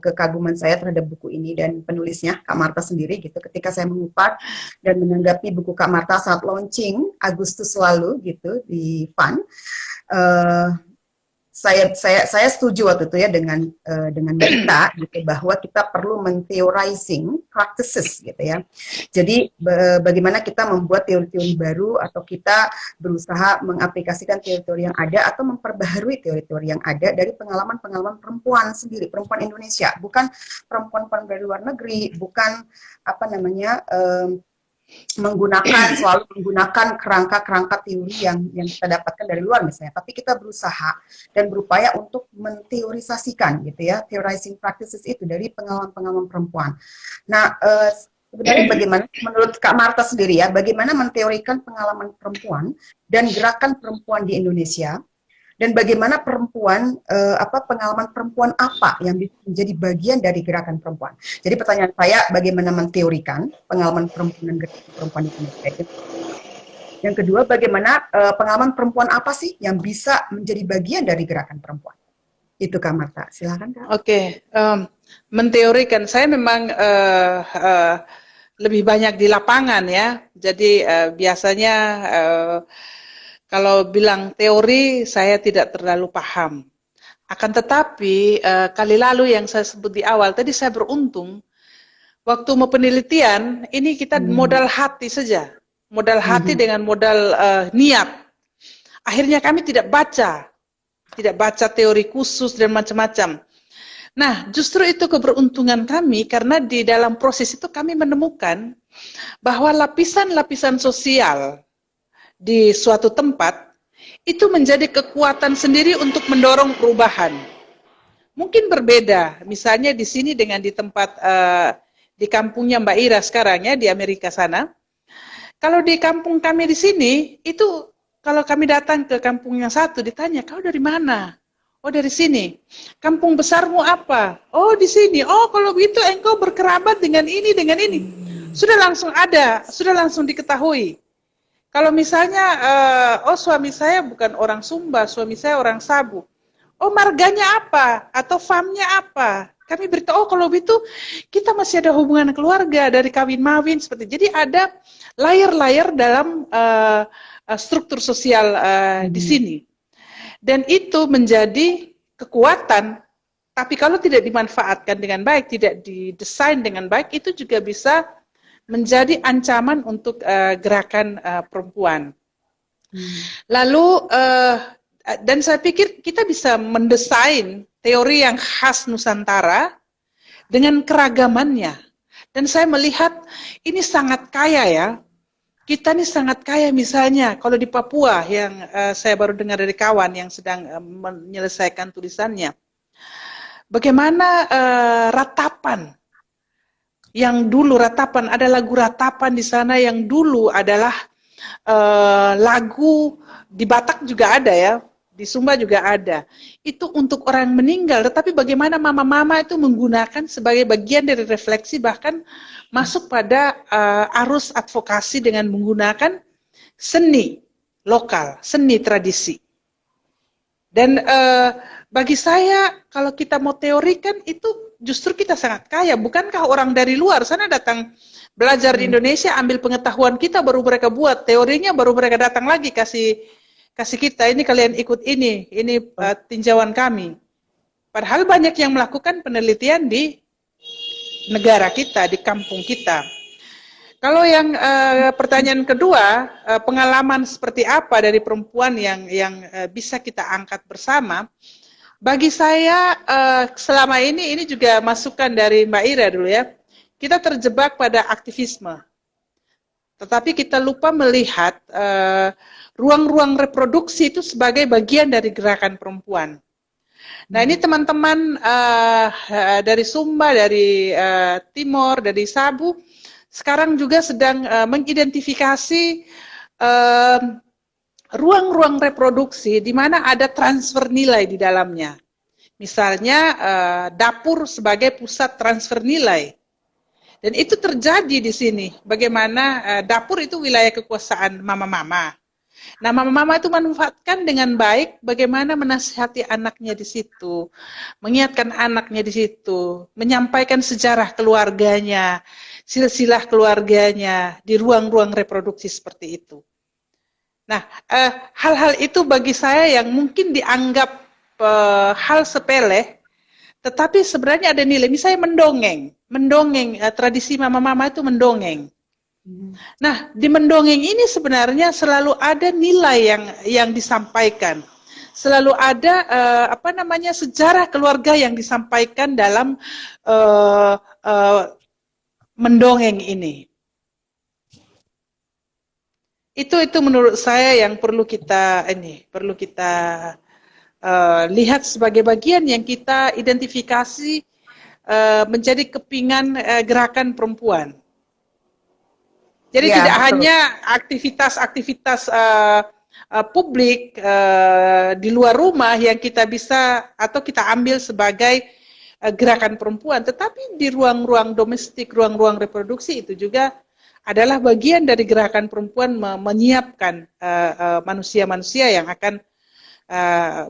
A: kekaguman saya terhadap buku ini dan penulisnya Kak Marta sendiri gitu. Ketika saya mengupas dan menanggapi buku Kak Marta saat launching Agustus lalu gitu di FUN, eh, saya setuju waktu itu ya dengan Marita gitu bahwa kita perlu mentheorizing practices gitu ya. Jadi bagaimana kita membuat teori-teori baru atau kita berusaha mengaplikasikan teori-teori yang ada atau memperbaharui teori-teori yang ada dari pengalaman-pengalaman perempuan sendiri, perempuan Indonesia, bukan perempuan-perempuan dari luar negeri, bukan apa namanya selalu menggunakan kerangka-kerangka teori yang kita dapatkan dari luar misalnya, tapi kita berusaha dan berupaya untuk menteorisasikan gitu ya, theorizing practices itu dari pengalaman-pengalaman perempuan. Nah, sebenarnya bagaimana menurut Kak Marta sendiri ya, bagaimana menteorikan pengalaman perempuan dan gerakan perempuan di Indonesia, dan bagaimana pengalaman perempuan apa yang bisa menjadi bagian dari gerakan perempuan. Jadi pertanyaan saya, bagaimana menteorikan pengalaman perempuan dan gerakan perempuan di Indonesia. Yang kedua, bagaimana pengalaman perempuan apa sih yang bisa menjadi bagian dari gerakan perempuan. Itu Kak Marta, silakan Kak.
B: Oke, menteorikan, saya memang lebih banyak di lapangan ya, jadi biasanya kalau bilang teori, saya tidak terlalu paham. Akan tetapi, kali lalu yang saya sebut di awal, tadi saya beruntung, waktu mau penelitian, ini kita modal hati saja. Modal hati dengan modal niat. Akhirnya kami tidak baca teori khusus dan macam-macam. Nah, justru itu keberuntungan kami, karena di dalam proses itu kami menemukan bahwa lapisan-lapisan sosial di suatu tempat itu menjadi kekuatan sendiri untuk mendorong perubahan. Mungkin berbeda, misalnya di sini dengan di tempat di kampungnya Mbak Ira sekarang ya, di Amerika sana. Kalau di kampung kami di sini, itu kalau kami datang ke kampung yang satu, ditanya, kau dari mana? Oh, dari sini. Kampung besarmu apa? Oh, di sini. Oh, kalau begitu engkau berkerabat dengan ini, dengan ini. Sudah langsung ada, sudah langsung diketahui. Kalau misalnya, suami saya bukan orang Sumba, suami saya orang Sabu. Oh, marganya apa? Atau farmnya apa? Kami beritahu, kalau begitu kita masih ada hubungan keluarga dari kawin-mawin seperti. Jadi ada layer-layer dalam struktur sosial di sini. Dan itu menjadi kekuatan, tapi kalau tidak dimanfaatkan dengan baik, tidak didesain dengan baik, itu juga bisa menjadi ancaman untuk gerakan perempuan. Lalu, dan saya pikir kita bisa mendesain teori yang khas Nusantara dengan keragamannya. Dan saya melihat ini sangat kaya ya. Kita ini sangat kaya, misalnya kalau di Papua yang saya baru dengar dari kawan yang sedang menyelesaikan tulisannya. Bagaimana ratapan. Yang dulu ratapan, ada lagu ratapan di sana yang dulu adalah lagu di Batak juga ada ya, di Sumba juga ada. Itu untuk orang meninggal, tetapi bagaimana mama-mama itu menggunakan sebagai bagian dari refleksi, bahkan masuk pada arus advokasi dengan menggunakan seni lokal, seni tradisi. Dan bagi saya, kalau kita mau teorikan, itu justru kita sangat kaya. Bukankah orang dari luar sana datang belajar di Indonesia, ambil pengetahuan kita, baru mereka buat teorinya, baru mereka datang lagi kasih kita, ini kalian ikut ini tinjauan kami. Padahal banyak yang melakukan penelitian di negara kita, di kampung kita. Kalau yang pertanyaan kedua, pengalaman seperti apa dari perempuan yang bisa kita angkat bersama? Bagi saya selama ini juga masukan dari Mbak Ira dulu ya. Kita terjebak pada aktivisme. Tetapi kita lupa melihat ruang-ruang reproduksi itu sebagai bagian dari gerakan perempuan. Nah, ini teman-teman dari Sumba, dari Timor, dari Sabu, sekarang juga sedang mengidentifikasi ruang-ruang reproduksi di mana ada transfer nilai di dalamnya. Misalnya dapur sebagai pusat transfer nilai. Dan itu terjadi di sini. Bagaimana dapur itu wilayah kekuasaan mama-mama. Nah, mama-mama itu manfaatkan dengan baik bagaimana menasihati anaknya di situ, mengingatkan anaknya di situ, menyampaikan sejarah keluarganya, silsilah keluarganya di ruang-ruang reproduksi seperti itu. Nah, hal-hal itu bagi saya yang mungkin dianggap hal sepele, tetapi sebenarnya ada nilai. Misalnya mendongeng, tradisi mama-mama itu mendongeng. Nah, di mendongeng ini sebenarnya selalu ada nilai yang disampaikan. Selalu ada sejarah keluarga yang disampaikan dalam mendongeng ini. Itu menurut saya yang perlu kita lihat sebagai bagian yang kita identifikasi menjadi kepingan gerakan perempuan. Jadi
A: Ya,
B: tidak
A: betul.
B: hanya aktivitas-aktivitas publik di luar rumah yang kita bisa atau kita ambil sebagai gerakan perempuan, tetapi di ruang-ruang domestik, ruang-ruang reproduksi itu juga adalah bagian dari gerakan perempuan menyiapkan manusia-manusia yang akan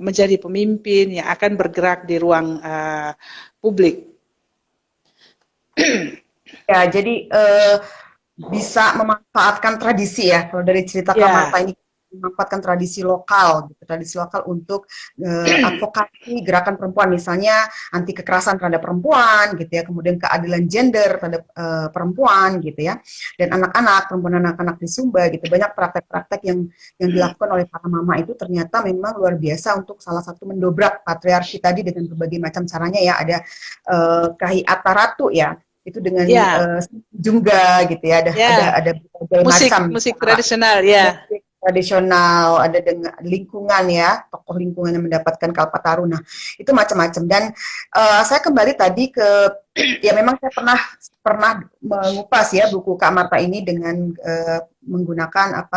B: menjadi pemimpin, yang akan bergerak di ruang publik.
A: Ya, jadi bisa memanfaatkan tradisi ya. Kalau dari cerita Kak Marta ini memanfaatkan tradisi lokal untuk advokasi gerakan perempuan, misalnya anti kekerasan terhadap perempuan gitu ya, kemudian keadilan gender terhadap perempuan gitu ya, dan anak-anak, perempuan anak-anak di Sumba gitu. Banyak praktek-praktek yang dilakukan oleh para mama itu ternyata memang luar biasa untuk salah satu mendobrak patriarki tadi dengan berbagai macam caranya ya. Ada Kahi Ataratu ya, itu dengan jungga gitu ya, ada berbagai macam
B: musik tradisional ya.
A: Musik tradisional, ada dengan lingkungan ya, tokoh lingkungan yang mendapatkan Kalpataru. Nah, itu macam-macam. Dan saya kembali tadi ke ya, memang saya pernah mengupas ya buku Kak Marta ini dengan menggunakan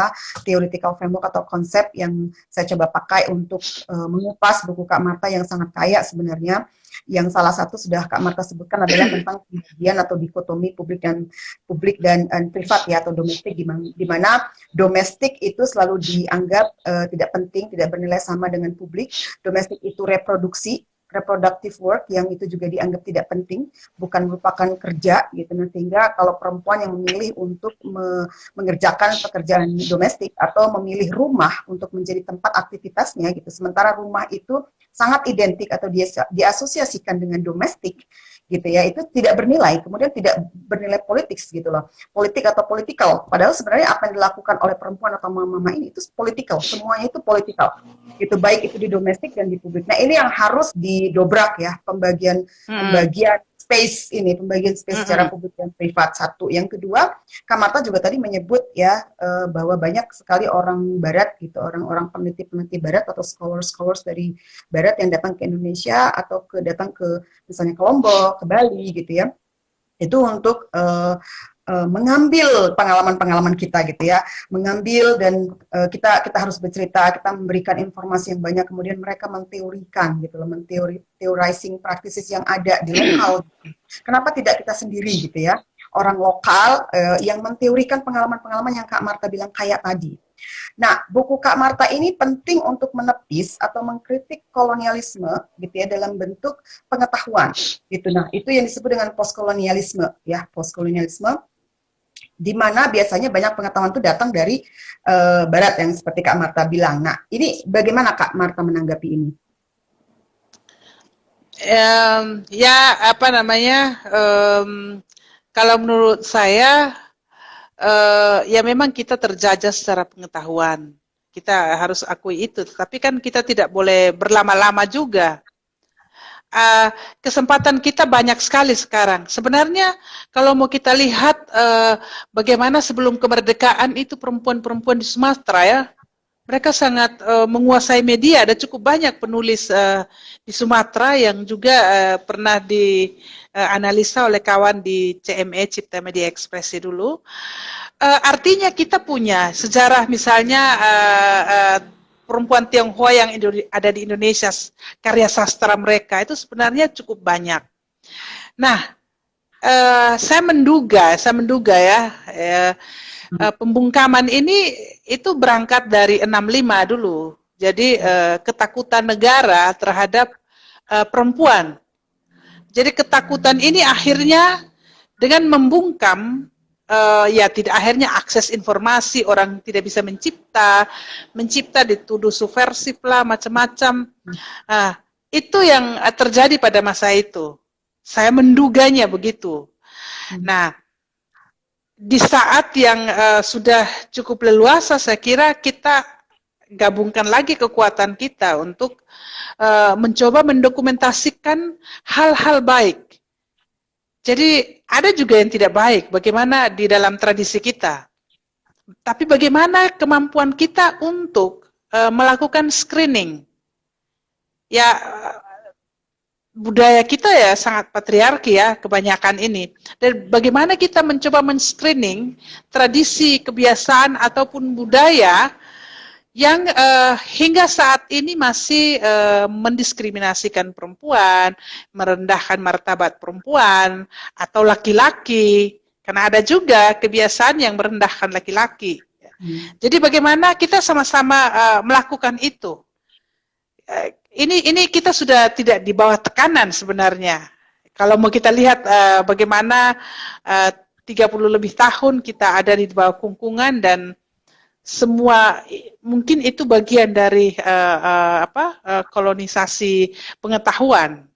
A: theoretical framework atau konsep yang saya coba pakai untuk mengupas buku Kak Marta yang sangat kaya sebenarnya. Yang salah satu sudah Kak Marta sebutkan adalah tentang pembagian atau dikotomi publik dan privat ya, atau domestik, di mana domestik itu selalu dianggap tidak penting, tidak bernilai sama dengan publik. Domestik itu reproductive work yang itu juga dianggap tidak penting, bukan merupakan kerja gitu. Nah, sehingga kalau perempuan yang memilih untuk mengerjakan pekerjaan domestik atau memilih rumah untuk menjadi tempat aktivitasnya gitu, sementara rumah itu sangat identik atau diasosiasikan dengan domestik gitu ya, itu tidak bernilai, kemudian tidak bernilai politik gitu loh, politik atau politikal. Padahal sebenarnya apa yang dilakukan oleh perempuan atau mama-mama ini itu politikal, semuanya itu politikal gitu, baik itu di domestik dan di publik. Nah, ini yang harus didobrak ya, pembagian space secara publik dan privat. Satu, yang kedua, Kak Marta juga tadi menyebut ya bahwa banyak sekali orang Barat gitu, orang-orang peneliti Barat atau scholars dari Barat yang datang ke Indonesia atau datang ke misalnya ke Lombok, ke Bali gitu ya, itu untuk mengambil pengalaman-pengalaman kita gitu ya, mengambil dan kita harus bercerita, kita memberikan informasi yang banyak, kemudian mereka menteorikan gitu loh, teorizing practices yang ada di lokal. Kenapa tidak kita sendiri gitu ya, orang lokal yang menteorikan pengalaman-pengalaman yang Kak Marta bilang kayak tadi. Nah, buku Kak Marta ini penting untuk menepis atau mengkritik kolonialisme gitu ya, dalam bentuk pengetahuan gitu. Nah, itu yang disebut dengan postkolonialisme ya, postkolonialisme, di mana biasanya banyak pengetahuan itu datang dari Barat yang seperti Kak Marta bilang. Nah, ini bagaimana Kak Marta menanggapi ini?
B: Kalau menurut saya, ya memang kita terjajah secara pengetahuan. Kita harus akui itu. Tapi kan kita tidak boleh berlama-lama juga. Kesempatan kita banyak sekali sekarang. Sebenarnya kalau mau kita lihat bagaimana sebelum kemerdekaan itu perempuan-perempuan di Sumatera ya, mereka sangat menguasai media. Ada cukup banyak penulis di Sumatera yang juga pernah dianalisa oleh kawan di CME, Cipta Media Ekspresi dulu. Artinya kita punya sejarah, misalnya perempuan Tionghoa yang ada di Indonesia, karya sastra mereka itu sebenarnya cukup banyak. Nah, saya menduga ya, pembungkaman ini itu berangkat dari 65 dulu. Jadi ketakutan negara terhadap perempuan. Jadi ketakutan ini akhirnya dengan membungkam, ya tidak, akhirnya akses informasi, orang tidak bisa mencipta dituduh subversif lah, macam-macam. Itu yang terjadi pada masa itu. Saya menduganya begitu. Nah, di saat yang sudah cukup leluasa, saya kira kita gabungkan lagi kekuatan kita untuk mencoba mendokumentasikan hal-hal baik. Jadi ada juga yang tidak baik, bagaimana di dalam tradisi kita. Tapi bagaimana kemampuan kita untuk melakukan screening. Ya, budaya kita ya sangat patriarki ya, kebanyakan ini. Dan bagaimana kita mencoba men-screening tradisi, kebiasaan, ataupun budaya yang hingga saat ini masih mendiskriminasikan perempuan, merendahkan martabat perempuan, atau laki-laki. Karena ada juga kebiasaan yang merendahkan laki-laki. Jadi bagaimana kita sama-sama melakukan itu. Ini kita sudah tidak di bawah tekanan sebenarnya. Kalau mau kita lihat bagaimana 30 lebih tahun kita ada di bawah kungkungan, dan semua mungkin itu bagian dari kolonisasi pengetahuan.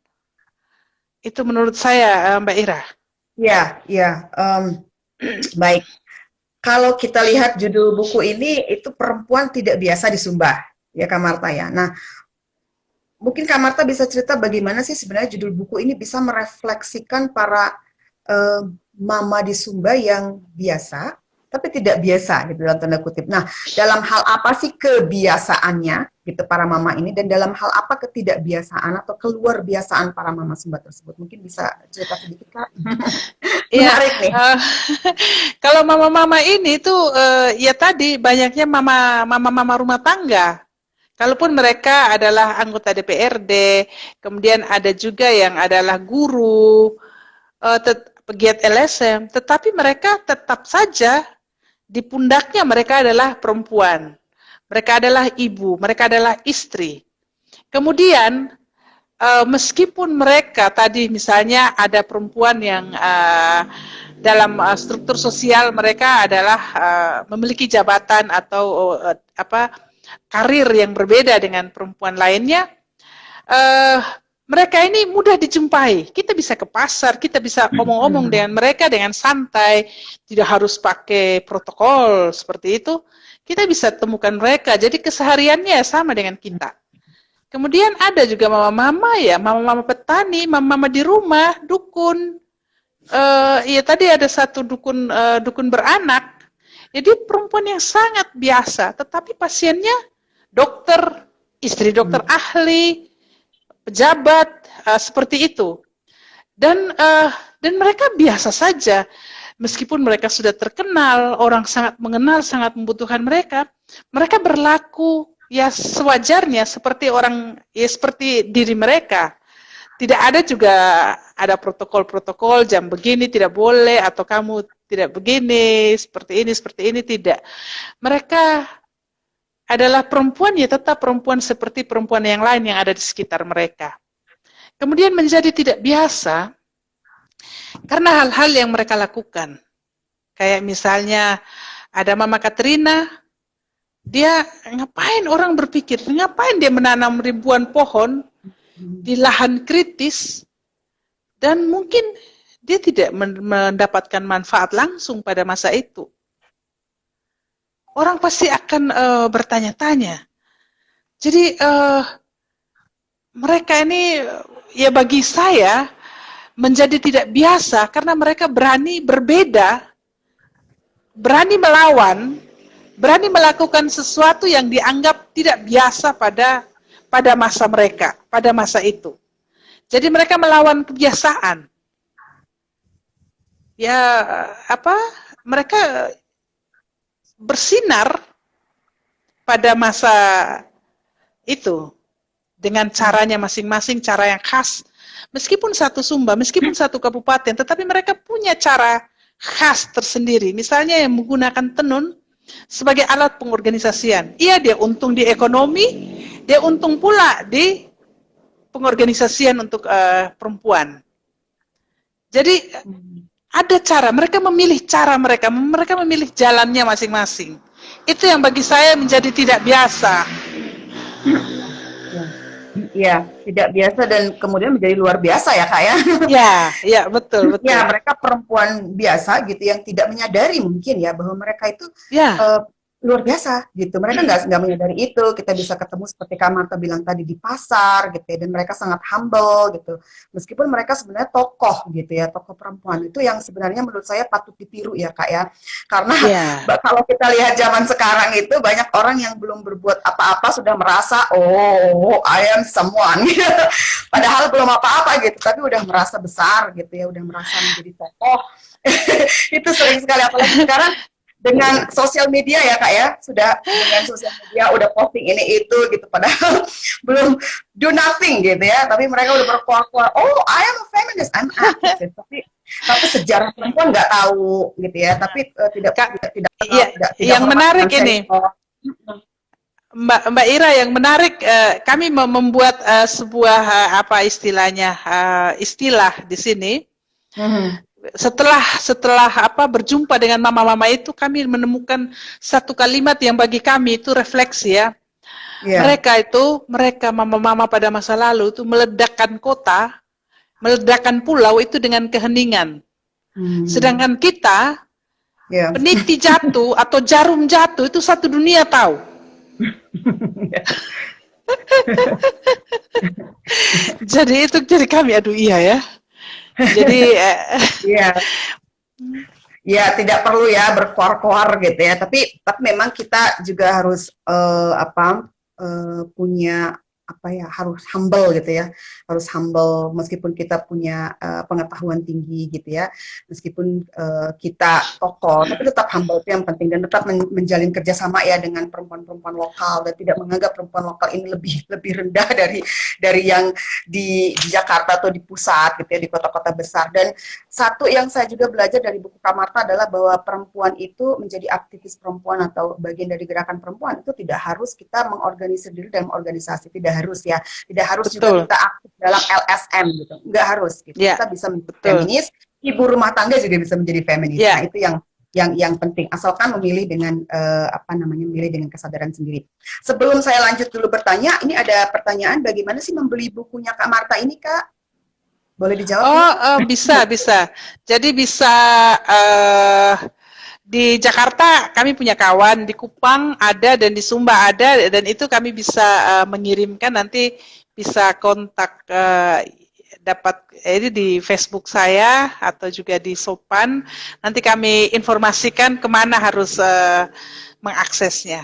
B: Itu menurut saya, Mbak Ira.
A: Ya. Baik. Kalau kita lihat judul buku ini, itu perempuan tidak biasa di Sumba, ya Kak Marta ya. Nah, mungkin Kak Marta bisa cerita bagaimana sih sebenarnya judul buku ini bisa merefleksikan para mama di Sumba yang biasa, tapi tidak biasa gitu dalam tanda kutip. Nah, dalam hal apa sih kebiasaannya gitu para mama ini, dan dalam hal apa ketidakbiasaan atau keluar biasaan para mama Sumba tersebut? Mungkin bisa cerita sedikit Kak. Menarik nih.
B: Kalau mama-mama ini tuh ya tadi banyaknya mama-mama rumah tangga. Kalaupun mereka adalah anggota DPRD, kemudian ada juga yang adalah guru, pegiat LSM, tetapi mereka tetap saja di pundaknya mereka adalah perempuan, mereka adalah ibu, mereka adalah istri. Kemudian meskipun mereka tadi misalnya ada perempuan yang dalam struktur sosial mereka adalah memiliki jabatan atau karir yang berbeda dengan perempuan lainnya, mereka ini mudah dijumpai. Kita bisa ke pasar, kita bisa omong-omong dengan mereka dengan santai, tidak harus pakai protokol seperti itu. Kita bisa temukan mereka, jadi kesehariannya sama dengan kita. Kemudian ada juga mama-mama ya, mama-mama petani, mama-mama di rumah, dukun. Ya tadi ada satu dukun beranak. Jadi perempuan yang sangat biasa, tetapi pasiennya dokter, istri dokter ahli, pejabat, seperti itu. Dan mereka biasa saja, meskipun mereka sudah terkenal, orang sangat mengenal, sangat membutuhkan mereka berlaku ya sewajarnya seperti orang, ya seperti diri mereka. Tidak ada juga ada protokol-protokol jam begini tidak boleh atau kamu tidak begini, seperti ini, tidak. Mereka adalah perempuan ya tetap perempuan seperti perempuan yang lain yang ada di sekitar mereka. Kemudian menjadi tidak biasa karena hal-hal yang mereka lakukan. Kayak misalnya ada Mama Katrina, dia ngapain orang berpikir, ngapain dia menanam ribuan pohon di lahan kritis, dan mungkin dia tidak mendapatkan manfaat langsung pada masa itu. Orang pasti akan bertanya-tanya. Jadi mereka ini ya bagi saya menjadi tidak biasa karena mereka berani berbeda, berani melawan, berani melakukan sesuatu yang dianggap tidak biasa pada masa mereka, pada masa itu. Jadi mereka melawan kebiasaan. Ya mereka bersinar pada masa itu dengan caranya masing-masing, cara yang khas. Meskipun satu Sumba, meskipun satu kabupaten, tetapi mereka punya cara khas tersendiri. Misalnya yang menggunakan tenun sebagai alat pengorganisasian. Iya, dia untung di ekonomi, dia untung pula di pengorganisasian untuk perempuan. Jadi ada cara, mereka memilih cara mereka memilih jalannya masing-masing. Itu yang bagi saya menjadi tidak biasa.
A: Ya, tidak biasa dan kemudian menjadi luar biasa ya Kak ya.
B: Ya, betul.
A: Ya, mereka perempuan biasa gitu yang tidak menyadari mungkin ya bahwa mereka itu
B: Ya.
A: Luar biasa gitu. Mereka nggak menyadari itu. Kita bisa ketemu seperti Kak Marta bilang tadi di pasar gitu ya, dan mereka sangat humble gitu. Meskipun mereka sebenarnya tokoh gitu ya, tokoh perempuan itu yang sebenarnya menurut saya patut ditiru ya Kak ya. Karena kalau kita lihat zaman sekarang itu banyak orang yang belum berbuat apa-apa sudah merasa I am someone. Padahal belum apa-apa gitu, tapi udah merasa besar gitu ya, udah merasa menjadi tokoh. Itu sering sekali, apalagi sekarang dengan sosial media ya Kak ya, sudah dengan sosial media udah posting ini itu gitu, padahal belum do nothing gitu ya, tapi mereka udah berkuar-kuar, I am a feminist, I'm activist, tapi sejarah perempuan nggak tahu gitu ya, tapi tidak
B: yang menarik ini Mbak Ira, yang menarik, kami membuat sebuah istilah di sini. Setelah berjumpa dengan mama-mama itu, kami menemukan satu kalimat yang bagi kami itu refleksi ya. Mereka mama-mama pada masa lalu itu meledakkan kota, meledakkan pulau itu dengan keheningan. Sedangkan kita, peniti jatuh atau jarum jatuh itu satu dunia tahu. Jadi kami, aduh iya ya. Jadi ya tidak perlu ya berkoar-koar gitu ya, tapi memang kita juga harus punya harus humble gitu ya, harus humble meskipun kita punya pengetahuan tinggi gitu ya, meskipun kita tokoh, tapi tetap humble itu yang penting, dan tetap menjalin kerjasama ya dengan perempuan-perempuan lokal, dan tidak menganggap perempuan lokal ini lebih rendah dari yang di Jakarta atau di pusat gitu ya, di kota-kota besar. Dan satu yang saya juga belajar dari buku Kak Marta adalah bahwa perempuan itu menjadi aktivis perempuan atau bagian dari gerakan perempuan itu tidak harus kita mengorganisir diri dalam organisasi, tidak harus ya, tidak harus juga kita aktif dalam LSM gitu, nggak harus gitu. Kita bisa menjadi feminis, ibu rumah tangga juga bisa menjadi feminis. Nah itu yang penting, asalkan memilih dengan memilih dengan kesadaran sendiri. Sebelum saya lanjut dulu bertanya, ini ada pertanyaan, bagaimana sih membeli bukunya Kak Marta ini Kak? Boleh dijawab? Bisa. Jadi bisa di Jakarta kami punya kawan, di Kupang ada, dan di Sumba ada, dan itu kami bisa mengirimkan, nanti bisa kontak dapat ini di Facebook saya atau juga di Sopan, nanti kami informasikan kemana harus mengaksesnya.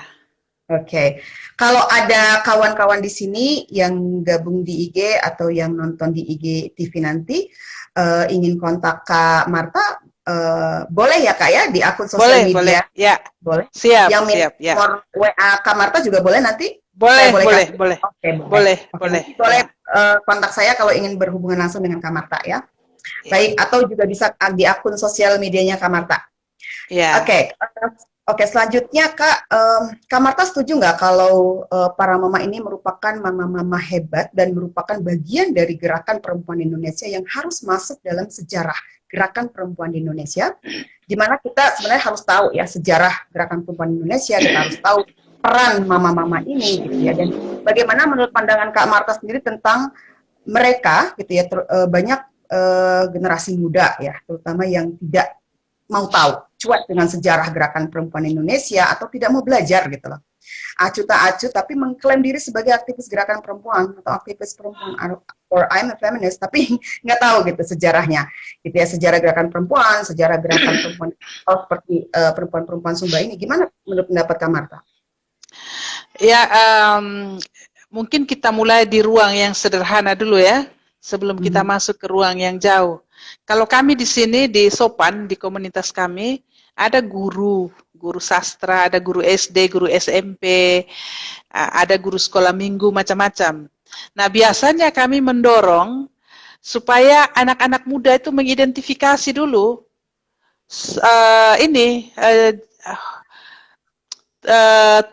A: Oke. Kalau ada kawan-kawan di sini yang gabung di IG atau yang nonton di IG TV nanti ingin kontak Kak Marta, boleh ya Kak ya di akun sosial media?
B: Boleh, ya.
A: Boleh.
B: Siap,
A: yang
B: siap, ya.
A: WA Kak Marta juga boleh nanti?
B: Boleh.
A: Oke, boleh.
B: Boleh.
A: Kontak saya kalau ingin berhubungan langsung dengan Kak Marta ya. Baik, atau juga bisa di akun sosial medianya Kak Marta.
B: Ya.
A: Oke, selanjutnya Kak Marta setuju nggak kalau para mama ini merupakan mama-mama hebat dan merupakan bagian dari gerakan perempuan Indonesia yang harus masuk dalam sejarah gerakan perempuan di Indonesia, di mana kita sebenarnya harus tahu ya sejarah gerakan perempuan Indonesia, kita harus tahu peran mama-mama ini gitu ya, dan bagaimana menurut pandangan Kak Marta sendiri tentang mereka gitu ya, banyak generasi muda ya, terutama yang tidak mau tahu, cuek dengan sejarah gerakan perempuan Indonesia atau tidak mau belajar gitu loh. Acuh tak acuh, tapi mengklaim diri sebagai aktivis gerakan perempuan atau aktivis perempuan, or I'm a feminist, tapi nggak tahu gitu sejarahnya, gitu ya, sejarah gerakan perempuan, sejarah gerakan perempuan seperti perempuan-perempuan Sumba ini. Gimana menurut pendapat Kak Marta?
B: Ya, mungkin kita mulai di ruang yang sederhana dulu ya, sebelum kita masuk ke ruang yang jauh. Kalau kami di sini di Sopan, di komunitas kami, ada guru sastra, ada guru SD, guru SMP, ada guru sekolah minggu, macam-macam. Nah, biasanya kami mendorong supaya anak-anak muda itu mengidentifikasi dulu ini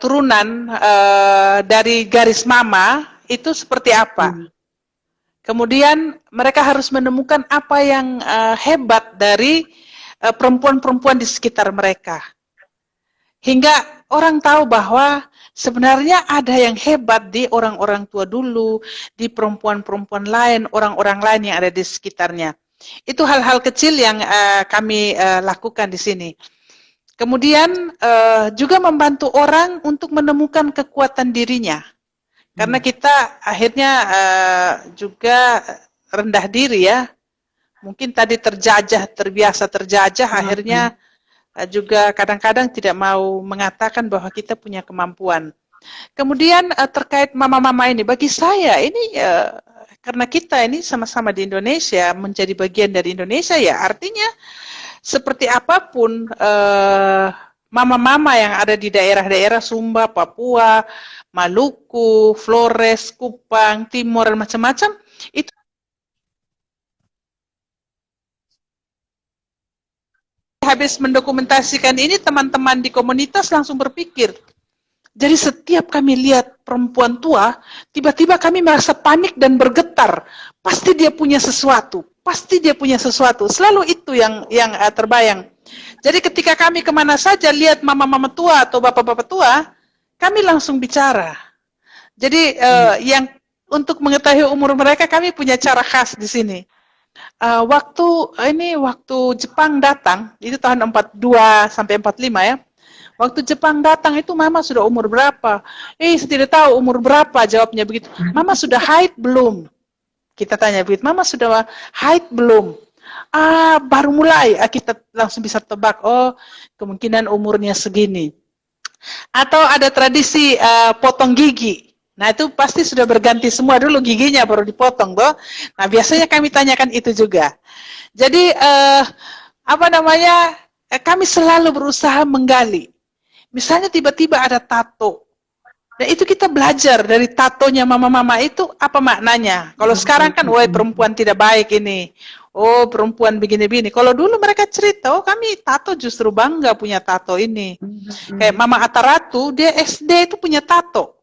B: turunan dari garis mama itu seperti apa. Kemudian mereka harus menemukan apa yang hebat dari perempuan-perempuan di sekitar mereka. Hingga orang tahu bahwa sebenarnya ada yang hebat di orang-orang tua dulu, di perempuan-perempuan lain, orang-orang lain yang ada di sekitarnya. Itu hal-hal kecil yang kami lakukan di sini. Kemudian juga membantu orang untuk menemukan kekuatan dirinya. Karena kita akhirnya juga rendah diri ya. Mungkin tadi terbiasa terjajah, akhirnya juga kadang-kadang tidak mau mengatakan bahwa kita punya kemampuan. Kemudian terkait mama-mama ini, bagi saya ini karena kita ini sama-sama di Indonesia, menjadi bagian dari Indonesia ya, artinya seperti apapun mama-mama yang ada di daerah-daerah Sumba, Papua, Maluku, Flores, Kupang, Timor, dan macam-macam, itu habis mendokumentasikan ini, teman-teman di komunitas langsung berpikir. Jadi setiap kami lihat perempuan tua, tiba-tiba kami merasa panik dan bergetar. Pasti dia punya sesuatu. Pasti dia punya sesuatu. Selalu itu yang terbayang. Jadi ketika kami kemana saja lihat mama-mama tua atau bapak-bapak tua, kami langsung bicara. Jadi yang untuk mengetahui umur mereka, kami punya cara khas di sini. Waktu Jepang datang, itu tahun 42 sampai 45 ya. Waktu Jepang datang itu mama sudah umur berapa? Saya tidak tahu umur berapa, jawabnya begitu. Mama sudah haid belum? Kita tanya begitu, mama sudah haid belum? Baru mulai. Kita langsung bisa tebak, oh kemungkinan umurnya segini. Atau ada tradisi potong gigi. Nah itu pasti sudah berganti semua dulu giginya baru dipotong toh. Nah biasanya kami tanyakan itu juga. Jadi kami selalu berusaha menggali. Misalnya tiba-tiba ada tato. Dan itu kita belajar dari tatonya mama-mama itu apa maknanya. Kalau sekarang kan, woi perempuan tidak baik ini. Oh perempuan begini-begini. Kalau dulu mereka cerita, oh kami tato justru bangga punya tato ini. Kayak Mama Ataratu, dia SD itu punya tato.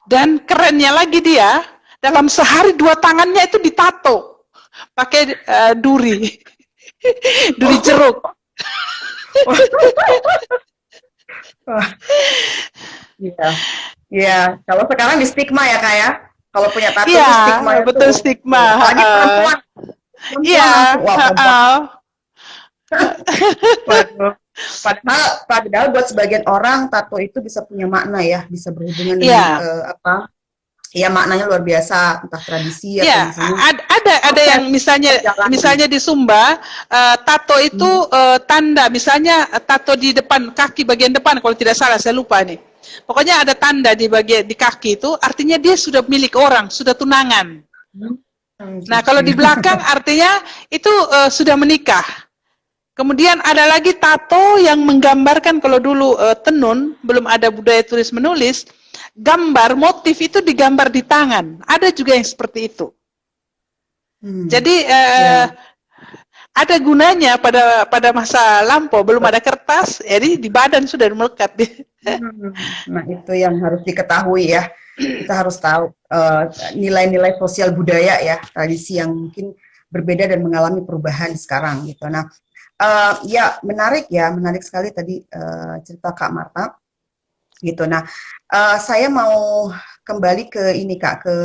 B: Dan kerennya lagi dia, dalam sehari 2 tangannya itu ditato. Pakai duri. Duri jeruk.
A: Iya. Kalau sekarang di stigma ya Kak ya. Kalau punya tato
B: di
A: stigma itu.
B: Betul stigma.
A: Lagi perempuan.
B: Iya.
A: Padahal buat sebagian orang tato itu bisa punya makna ya, bisa berhubungan dengan ya maknanya luar biasa, entah tradisi atau
B: ada yang misalnya di Sumba tato itu tanda, misalnya tato di depan kaki bagian depan kalau tidak salah, saya lupa nih. Pokoknya ada tanda di bagian di kaki itu artinya dia sudah milik orang, sudah tunangan. Nah, kalau di belakang artinya itu sudah menikah. Kemudian ada lagi tato yang menggambarkan, kalau dulu tenun belum ada budaya tulis menulis, gambar motif itu digambar di tangan. Ada juga yang seperti itu. Jadi ada gunanya pada masa lampau, belum ada kertas, jadi di badan sudah melekat.
A: Nah itu yang harus diketahui ya. Kita harus tahu nilai-nilai sosial budaya ya, tradisi yang mungkin berbeda dan mengalami perubahan sekarang gitu. Nah ya menarik sekali tadi cerita Kak Marta gitu. Nah saya mau kembali ke ini Kak, ke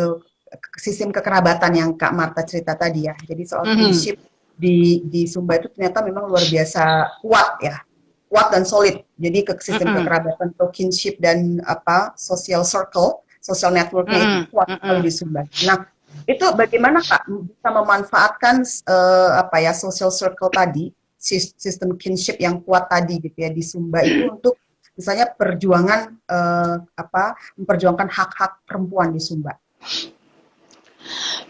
A: sistem kekerabatan yang Kak Marta cerita tadi ya. Jadi soal kinship di Sumba itu ternyata memang luar biasa kuat ya, kuat dan solid. Jadi ke sistem kekerabatan atau kinship dan social circle, social networknya itu kuat sekali di Sumba. Nah itu bagaimana Kak bisa memanfaatkan social circle tadi, sistem kinship yang kuat tadi gitu ya di Sumba itu untuk misalnya memperjuangkan hak-hak perempuan di Sumba.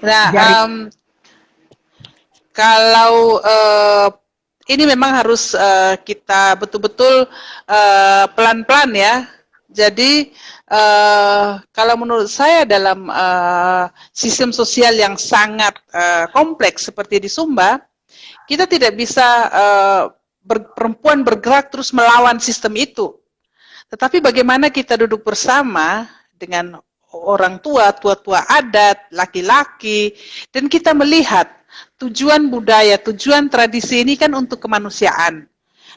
B: Nah, kalau ini memang harus kita betul-betul pelan-pelan ya. Jadi kalau menurut saya dalam sistem sosial yang sangat kompleks seperti di Sumba, kita tidak bisa perempuan bergerak terus melawan sistem itu. Tetapi bagaimana kita duduk bersama dengan orang tua, tua-tua adat, laki-laki, dan kita melihat tujuan budaya, tujuan tradisi ini kan untuk kemanusiaan.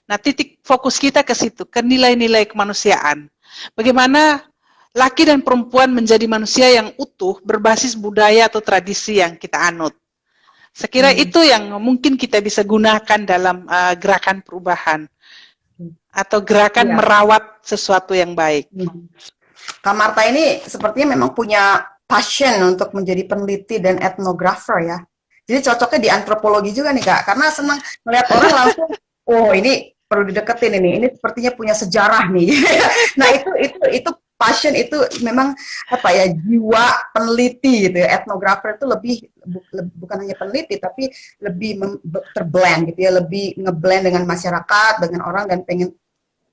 B: Nah, titik fokus kita ke situ, ke nilai-nilai kemanusiaan. Bagaimana laki dan perempuan menjadi manusia yang utuh berbasis budaya atau tradisi yang kita anut. Sekira itu yang mungkin kita bisa gunakan dalam gerakan perubahan atau gerakan merawat sesuatu yang baik.
A: Kak Marta ini sepertinya memang punya passion untuk menjadi peneliti dan etnografer ya. Jadi cocoknya di antropologi juga nih Kak, karena senang melihat orang langsung, oh ini perlu dideketin ini sepertinya punya sejarah nih. Nah itu passion itu memang apa ya, jiwa peneliti gitu ya. Etnografer itu bukan hanya peneliti tapi lebih terblend gitu ya, lebih ngeblend dengan masyarakat, dengan orang, dan pengen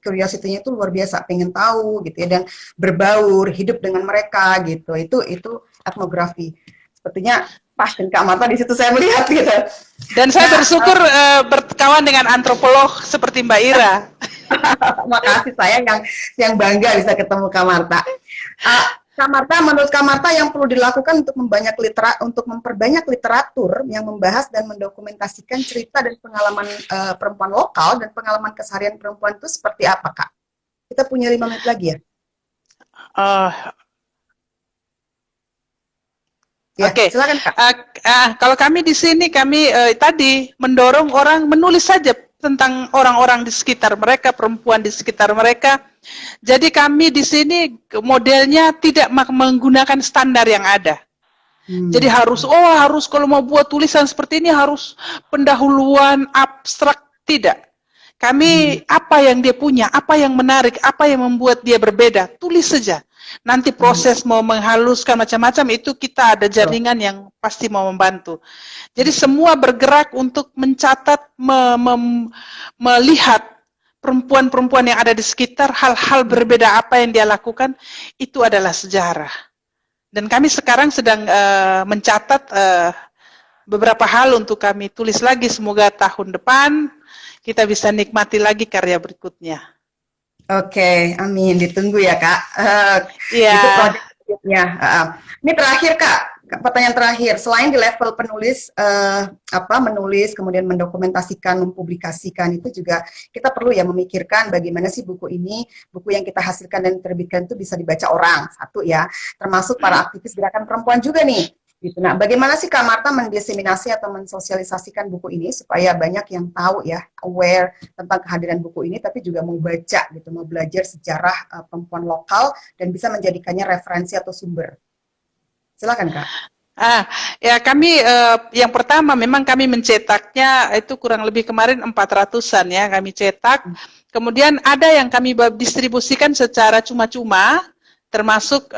A: curiosity-nya itu luar biasa, pengen tahu gitu ya, dan berbaur hidup dengan mereka gitu. Itu etnografi. Sepertinya passion Kak Marta di situ saya melihat gitu.
B: Dan saya bersyukur berkawan dengan antropolog seperti Mbak Ira.
A: Makasih, saya yang bangga bisa ketemu Kak Marta. Kak Marta, menurut Kak Marta yang perlu dilakukan untuk memperbanyak literatur yang membahas dan mendokumentasikan cerita dan pengalaman perempuan lokal dan pengalaman keseharian perempuan itu seperti apa Kak? Kita punya 5 menit lagi ya.
B: Oke, silakan Kak. Kalau kami di sini, kami tadi mendorong orang menulis saja tentang orang-orang di sekitar mereka, perempuan di sekitar mereka. Jadi kami di sini modelnya tidak menggunakan standar yang ada. Jadi harus kalau mau buat tulisan seperti ini harus pendahuluan abstrak, tidak. Kami apa yang dia punya, apa yang menarik, apa yang membuat dia berbeda, tulis saja. Nanti proses mau menghaluskan macam-macam itu kita ada jaringan yang pasti mau membantu. Jadi semua bergerak untuk mencatat, melihat perempuan-perempuan yang ada di sekitar, hal-hal berbeda apa yang dia lakukan, itu adalah sejarah. Dan kami sekarang sedang mencatat beberapa hal untuk kami tulis lagi, semoga tahun depan kita bisa nikmati lagi karya berikutnya.
A: Oke, amin. Ditunggu ya Kak.
B: Iya.
A: Itu proyek berikutnya. Ini terakhir Kak, pertanyaan terakhir. Selain di level penulis, menulis, kemudian mendokumentasikan, mempublikasikan, itu juga kita perlu ya memikirkan bagaimana sih buku yang kita hasilkan dan terbitkan itu bisa dibaca orang. Satu ya, termasuk para aktivis gerakan perempuan juga nih. Gitu. Nah, bagaimana sih Kak Marta mendiseminasi atau mensosialisasikan buku ini supaya banyak yang tahu ya, aware tentang kehadiran buku ini, tapi juga mau baca gitu, mau belajar sejarah perempuan lokal dan bisa menjadikannya referensi atau sumber. Silakan Kak.
B: Ya kami yang pertama memang kami mencetaknya itu kurang lebih kemarin 400-an ya kami cetak. Kemudian ada yang kami distribusikan secara cuma-cuma, termasuk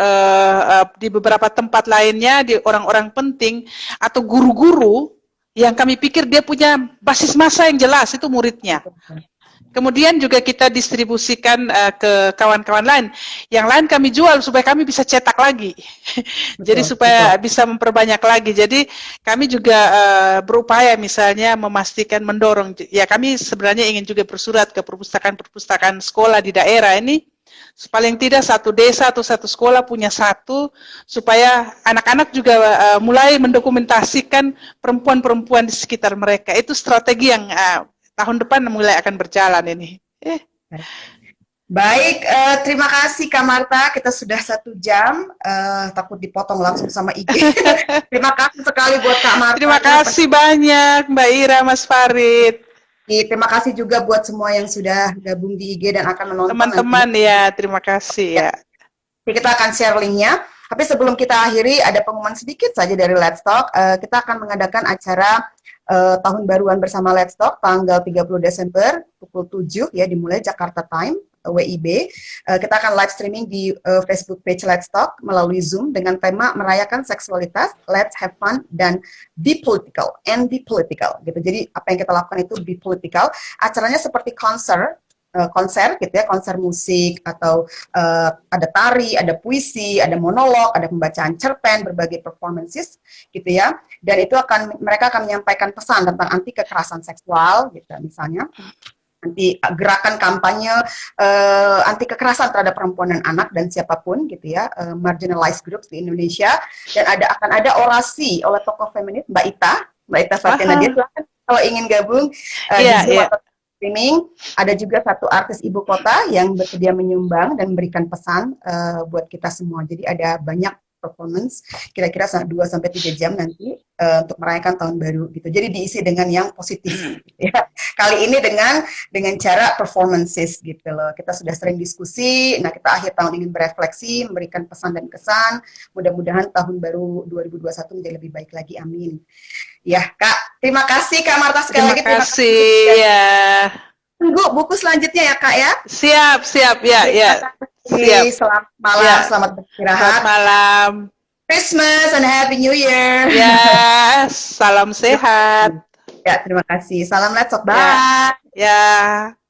B: di beberapa tempat lainnya, di orang-orang penting atau guru-guru yang kami pikir dia punya basis massa yang jelas, itu muridnya. Kemudian juga kita distribusikan ke kawan-kawan lain. Yang lain kami jual supaya kami bisa cetak lagi. Jadi supaya bisa memperbanyak lagi. Jadi kami juga berupaya misalnya memastikan, mendorong. Ya kami sebenarnya ingin juga bersurat ke perpustakaan-perpustakaan sekolah di daerah ini. Paling tidak satu desa atau satu sekolah punya satu, supaya anak-anak juga mulai mendokumentasikan perempuan-perempuan di sekitar mereka. Itu strategi yang tahun depan mulai akan berjalan ini.
A: Baik, terima kasih Kak Marta. Kita sudah 1 jam, takut dipotong langsung sama IG. Terima kasih sekali buat Kak Marta.
B: Terima kasih banyak Mbak Ira, Mas Farid.
A: Terima kasih juga buat semua yang sudah gabung di IG dan akan menonton.
B: Teman-teman ya, terima kasih ya.
A: Kita akan share linknya. Tapi sebelum kita akhiri, ada pengumuman sedikit saja dari Let's Talk. Kita akan mengadakan acara tahun baruan bersama Let's Talk tanggal 30 Desember pukul 7 ya, dimulai Jakarta Time. WIB. Kita akan live streaming di Facebook page Let's Talk melalui Zoom dengan tema merayakan seksualitas, let's have fun, dan be political, and be political. Gitu. Jadi apa yang kita lakukan itu be political. Acaranya seperti konser gitu ya, konser musik atau ada tari, ada puisi, ada monolog, ada pembacaan cerpen, berbagai performances gitu ya. Dan itu mereka akan menyampaikan pesan tentang anti kekerasan seksual gitu misalnya. nanti gerakan kampanye anti kekerasan terhadap perempuan dan anak dan siapapun gitu ya, marginalized groups di Indonesia. Dan akan ada orasi oleh tokoh feminis Mbak Ita Fatina. Dia silahkan kalau ingin gabung di Zoom atau streaming. Ada juga satu artis ibu kota yang bersedia menyumbang dan memberikan pesan buat kita semua. Jadi ada banyak performance kira-kira 2-3 jam nanti untuk merayakan tahun baru gitu. Jadi diisi dengan yang positif ya. Kali ini dengan cara performances gitu loh. Kita sudah sering diskusi, nah kita akhir tahun ingin berefleksi, memberikan pesan dan kesan. Mudah-mudahan tahun baru 2021 menjadi lebih baik lagi. Amin. Ya, Kak. Terima kasih Kak Marta sekali lagi.
B: Terima kasih ya.
A: Tunggu buku selanjutnya ya Kak ya.
B: Siap ya.
A: Siap. Selamat malam, selamat beristirahat.
B: Selamat malam.
A: Christmas and Happy New Year.
B: Yes, salam sehat.
A: Ya, terima kasih. Salam Let's Talk. Bye.
B: Ya.